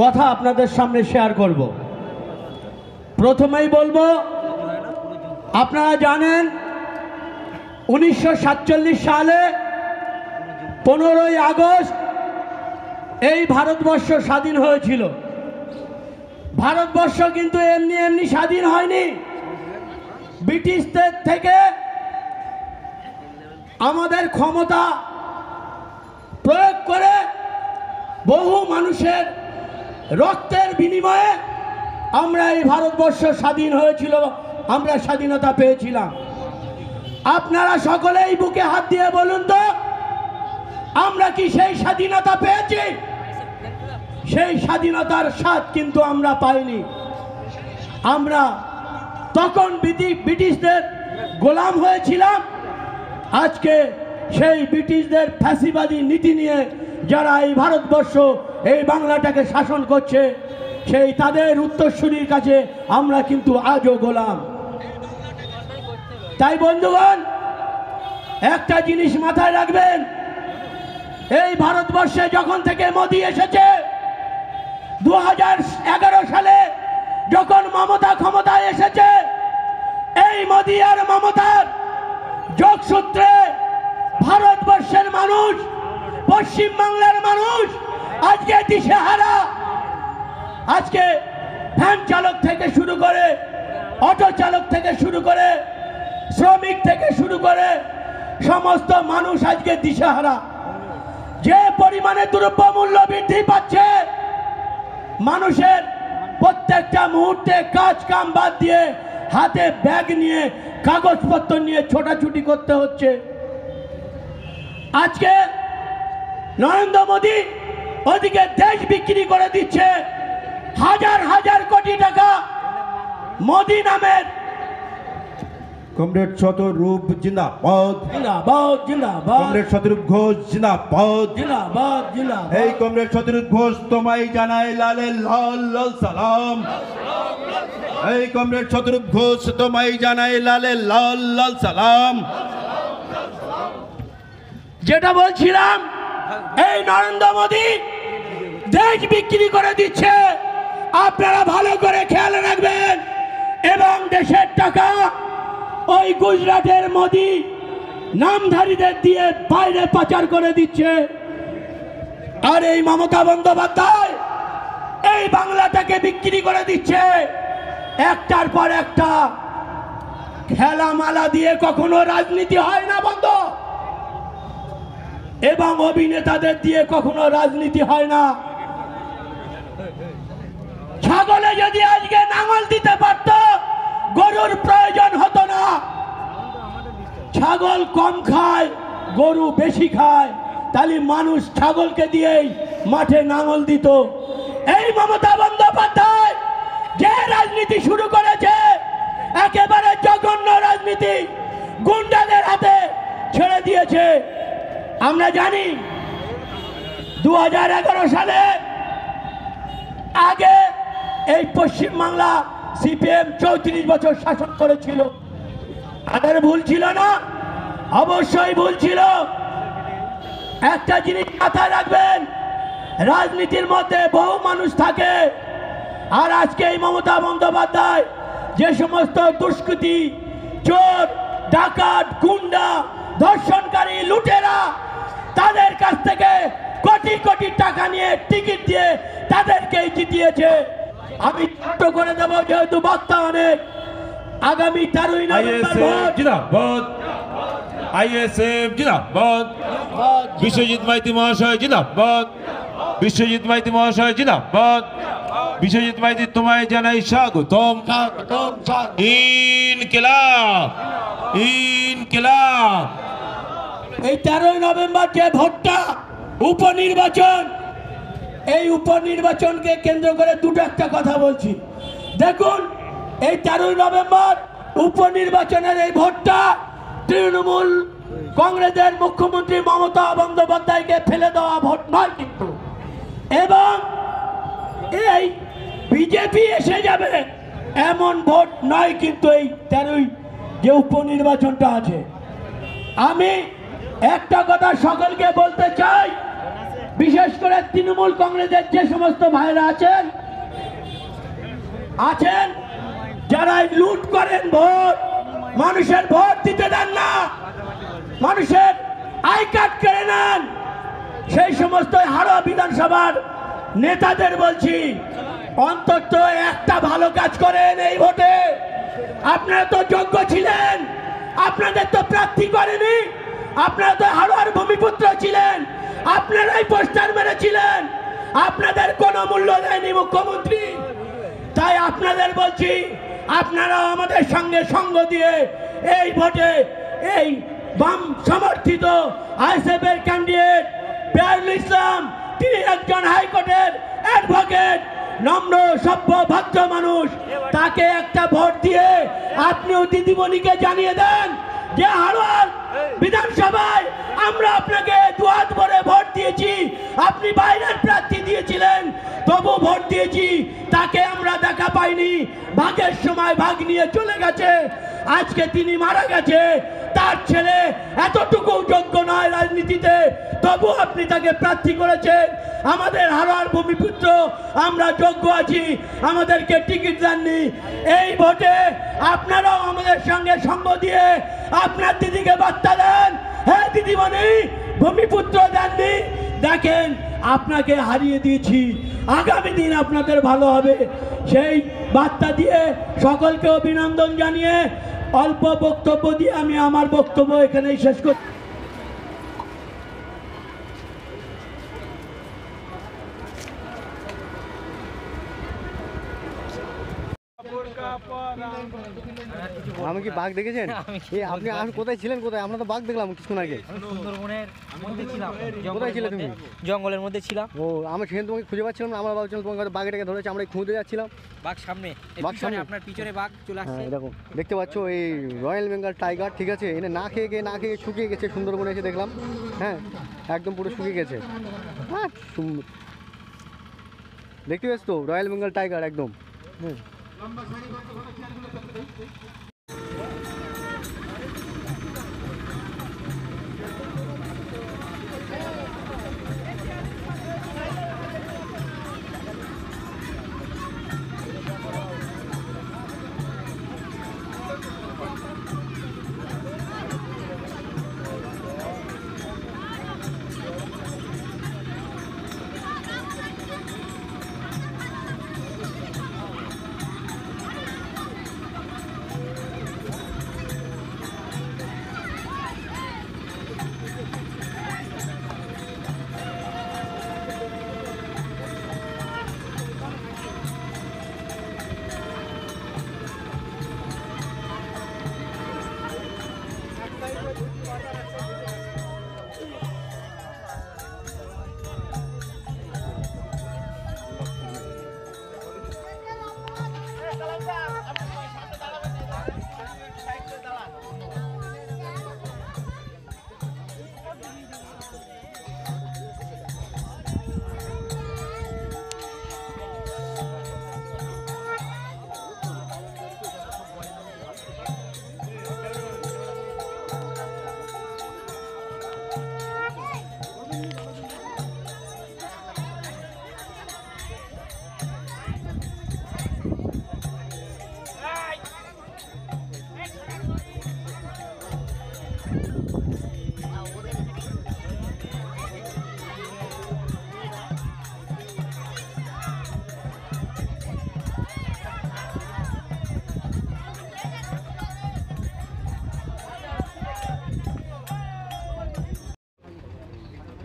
কথা আপনাদের সামনে শেয়ার করব। প্রথমেই বলবো, আপনারা জানেন 1947 সালে 15ই আগস্ট এই ভারতবর্ষ স্বাধীন হয়েছিল। ভারতবর্ষ কিন্তু এমনি স্বাধীন হয়নি। ব্রিটিশদের থেকে আমাদের ক্ষমতা প্রয়োগ করে বহু মানুষের রক্তের বিনিময়ে আমরা এই ভারতবর্ষ স্বাধীন হয়েছিল, আমরা স্বাধীনতা পেয়েছিলাম। আপনারা সকলেই বুকে হাত দিয়ে বলুন তো, আমরা কি সেই স্বাধীনতা পেয়েছি? সেই স্বাধীনতার স্বাদ কিন্তু আমরা পাইনি। আমরা তখন ব্রিটিশদের গোলাম হয়েছিলাম। আজকে সেই ব্রিটিশদের ফ্যাসিবাদী নীতি নিয়ে যারা এই ভারতবর্ষ এই বাংলাটাকে শাসন করছে, সেই তাদের উত্তরসূরির কাছে আমরা কিন্তু আজও গোলাম। তাই বন্ধুগণ, একটা জিনিস মাথায় রাখবেন, এই ভারতবর্ষে যখন থেকে মোদি এসেছে, 2011 সালে যখন মমতা ক্ষমতায় এসেছে, এই মোদি আর মমতার যোগসূত্রে ভারতবর্ষের মানুষ, পশ্চিমবাংলার মানুষ আজকে দিশেহারা। আজকে ভ্যান চালক থেকে শুরু করে, অটো চালক থেকে শুরু করে, শ্রমিক থেকে শুরু করে সমস্ত মানুষ আজকে দিশেহারা। যে পরিমাণে দ্রব্যমূল্য বৃদ্ধি পাচ্ছে, মানুষের প্রত্যেকটা মুহূর্তে কাজ কাম বাদ দিয়ে হাতে ব্যাগ নিয়ে কাগজপত্র নিয়ে ছোটাছুটি করতে হচ্ছে। আজকে নরেন্দ্র মোদী ওদিকে দেশ বিক্রি করে দিচ্ছে, হাজার হাজার কোটি টাকা মোদী নামের। কমরেড শতরূপ জিন্দাবাদ, জিন্দাবাদ জিন্দাবাদ। কমরেড শতরূপ ঘোষ জিন্দাবাদ, জিন্দাবাদ জিন্দাবাদ। এই কমরেড শতরূপ ঘোষ তোমায় জানাই লালে লাল লাল সালাম। এই কমরেড শতরূপ ঘোষ তোমায় জানাই লালে লাল লাল সালাম। যেটা বলছিলাম, এই নরেন্দ্র মোদী দেশ বিক্রি করে দিচ্ছে, আপনারা ভালো করে খেয়াল রাখবেন। এবং দেশের টাকা ওই গুজরাটের মোদী নামধারীদের দিয়ে বাইরে পাচার করে দিচ্ছে। আর এই মমতা বন্দ্যোপাধ্যায় এই বাংলাটাকে বিক্রি করে দিচ্ছে একটার পর একটা। খেলামালা দিয়ে কখনো রাজনীতি হয় না বন্ধ, এবং অভিনেতাদের দিয়ে কখনো রাজনীতি হয় না। ছাগলে যদি আজকে নাঙল দিতে পারত, গরুর প্রয়োজন হতো না। ছাগল কম খায়, গরু বেশি খায়, তাহলে মানুষ ছাগলকে দিয়েই মাঠে নাঙল দিত। এই মমতা বন্দ্যোপাধ্যায় যে রাজনীতি শুরু করেছে, একেবারে জঘন্য রাজনীতি, গুন্ডাদের হাতে ছেড়ে দিয়েছে। আমরা জানি 2011 সালে আগে এই পশ্চিমবাংলা সিপিএম 34 বছর শাসন করেছিল। তাদের ভুল ছিল না? অবশ্যই ভুল ছিল। একটা জিনিস মাথায় রাখবেন, রাজনীতির মধ্যে বহু মানুষ থাকে। আর আজকে এই মমতা বন্দ্যোপাধ্যায় যে সমস্ত দুষ্কৃতী, চোর, ডাকাত, গুন্ডা, ধর্ষণকারী, লুটেরা, তাদের কাছ থেকে কোটি কোটি টাকা নিয়ে টিকিট দিয়ে তাদেরকেই জিতিয়েছে। আমি ছোট করে দেবো, যেহেতু বক্তা অনেক। আগামী 13ই নভেম্বর জিন্দাবাদ, আইএসএফ জিন্দাবাদ, বিশ্বজিৎ মাইতি মহাশয় জিন্দাবাদ, বিশ্বজিৎ মাইতি মহাশয় জিন্দাবাদ, বিশ্বজিৎ মাইতি তোমায় জানাই স্বাগতম। ইনকিলাব, ইনকিলাব। এই 13ই নভেম্বর যে ভোটটা, উপনির্বাচন, এই উপনির্বাচনকে কেন্দ্র করে দুটো একটা কথা বলছি। দেখুন, এই 13ই নভেম্বর উপনির্বাচনের এই ভোটটা তৃণমূল কংগ্রেসের মুখ্যমন্ত্রী মমতা বন্দ্যোপাধ্যায়কে ফেলে দেওয়া ভোট নয় কিন্তু, এবং এই বিজেপি এসে যাবে এমন ভোট নয় কিন্তু। এই 13ই যে উপনির্বাচনটা আছে, আমি একটা কথা সকলকে বলতে চাই, বিশেষ করে তৃণমূল কংগ্রেসের যে সমস্ত ভাইরা আছেন যারা লুট করেন ভোট, মানুষের ভোট দিতে দেন না, মানুষের আই কার্ড কেড়ে নেন, সেই সমস্ত হাড়োয়া বিধানসভার নেতাদের বলছি, অন্তত একটা ভালো কাজ করেন এই ভোটে। আপনারা তো যোগ্য ছিলেন, আপনাদের তো প্রার্থী করেনি, আপনারা তো হাড়োয়ার ভূমিপুত্র ছিলেন, আপনারাই পোস্টার মেরেছিলেন, আপনাদের কোনো মূল্য দেয়নি মুখ্যমন্ত্রী। তাই আপনাদের বলছি, আপনারা আমাদের সঙ্গে সঙ্গ দিয়ে এই ভোটে এই বাম সমর্থিত আইএসএফ এর ক্যান্ডিডেট পেয়ারুল ইসলাম, তিনি একজন হাইকোর্টের অ্যাডভোকেট, নম্র সভ্য ভদ্র মানুষ, তাকে একটা ভোট দিয়ে আপনিও দিদিমণিকে জানিয়ে দেন যে হাড়োয়ার বিধানসভায় আমরা আপনাকে দুহাত ভরে ভোট দিয়েছি, আপনি বাইরের প্রার্থী দিয়েছিলেন, তবু ভোট দিয়েছি, তাকে আমরা দেখা পাইনি। ভাগের সময় ভাগ নিয়ে চলে গেছে, আজকে তিনি মারা গেছে, তার ছেলে এতটুকু যোগ্য নয় রাজনীতিতে, তবু আপনি তাকে প্রার্থী করেছেন। আমাদের হাড়োয়ার ভূমিপুত্র আমরা যোগ্য আছি, আমাদেরকে টিকিট দেননি। এই ভোটে আপনারাও আমাদের সঙ্গে সঙ্গ দিয়ে আপনার দিদিকে বার্তা দেন, হ্যাঁ দিদিমণি ভূমিপুত্র দেননি, দেখেন আপনাকে হারিয়ে দিয়েছি, আগামী দিন আপনাদের ভালো হবে। সেই বার্তা দিয়ে সকলকে অভিনন্দন জানিয়ে অল্প বক্তব্য দিয়ে আমি আমার বক্তব্য এখানেই শেষ করছি। আমি কি বাঘ দেখেছেন? এই আপনি কোথায় ছিলেন? কোথায়? আমরা তো বাঘ দেখলাম কিছুক্ষণ আগে। সুন্দরবনের মধ্যে ছিলাম। কোথায় ছিলে তুমি? জঙ্গলের মধ্যে ছিলাম। ও, আমরা সেখানে তোমাকে খুঁজে পাচ্ছিলাম না, আমরা ভাবছিলাম তোমাকে হয়তো বাঘেটাকে ধরেছে, আমরা খুঁজতে যাচ্ছিলাম। বাঘ সামনে, বাঘ সামনে, আপনার পিছনে বাঘ চলে আসছে। হ্যাঁ দেখো, দেখতে পাচ্ছ এই রয়্যাল বেঙ্গল টাইগার, ঠিক আছে, এনে না খেয়ে শুকিয়ে গেছে। সুন্দরবনে এসে দেখলাম, হ্যাঁ একদম পুরো শুকিয়ে গেছে। হ্যাঁ দেখতে পাচ্ছ তো রয়্যাল বেঙ্গল টাইগার একদম। হুম,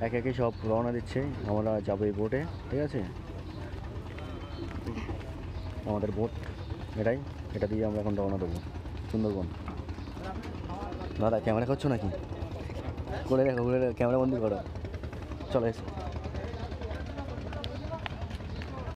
একে একে সব রওনা দিচ্ছে, আমরা যাবো এই বোটে, ঠিক আছে। আমাদের বোট এটাই, এটা দিয়ে আমরা এখন রওনা দেবো সুন্দরবন। দাদা ক্যামেরা করছো নাকি? করে রেখো, ক্যামেরা বন্দি করো, চলে এসো।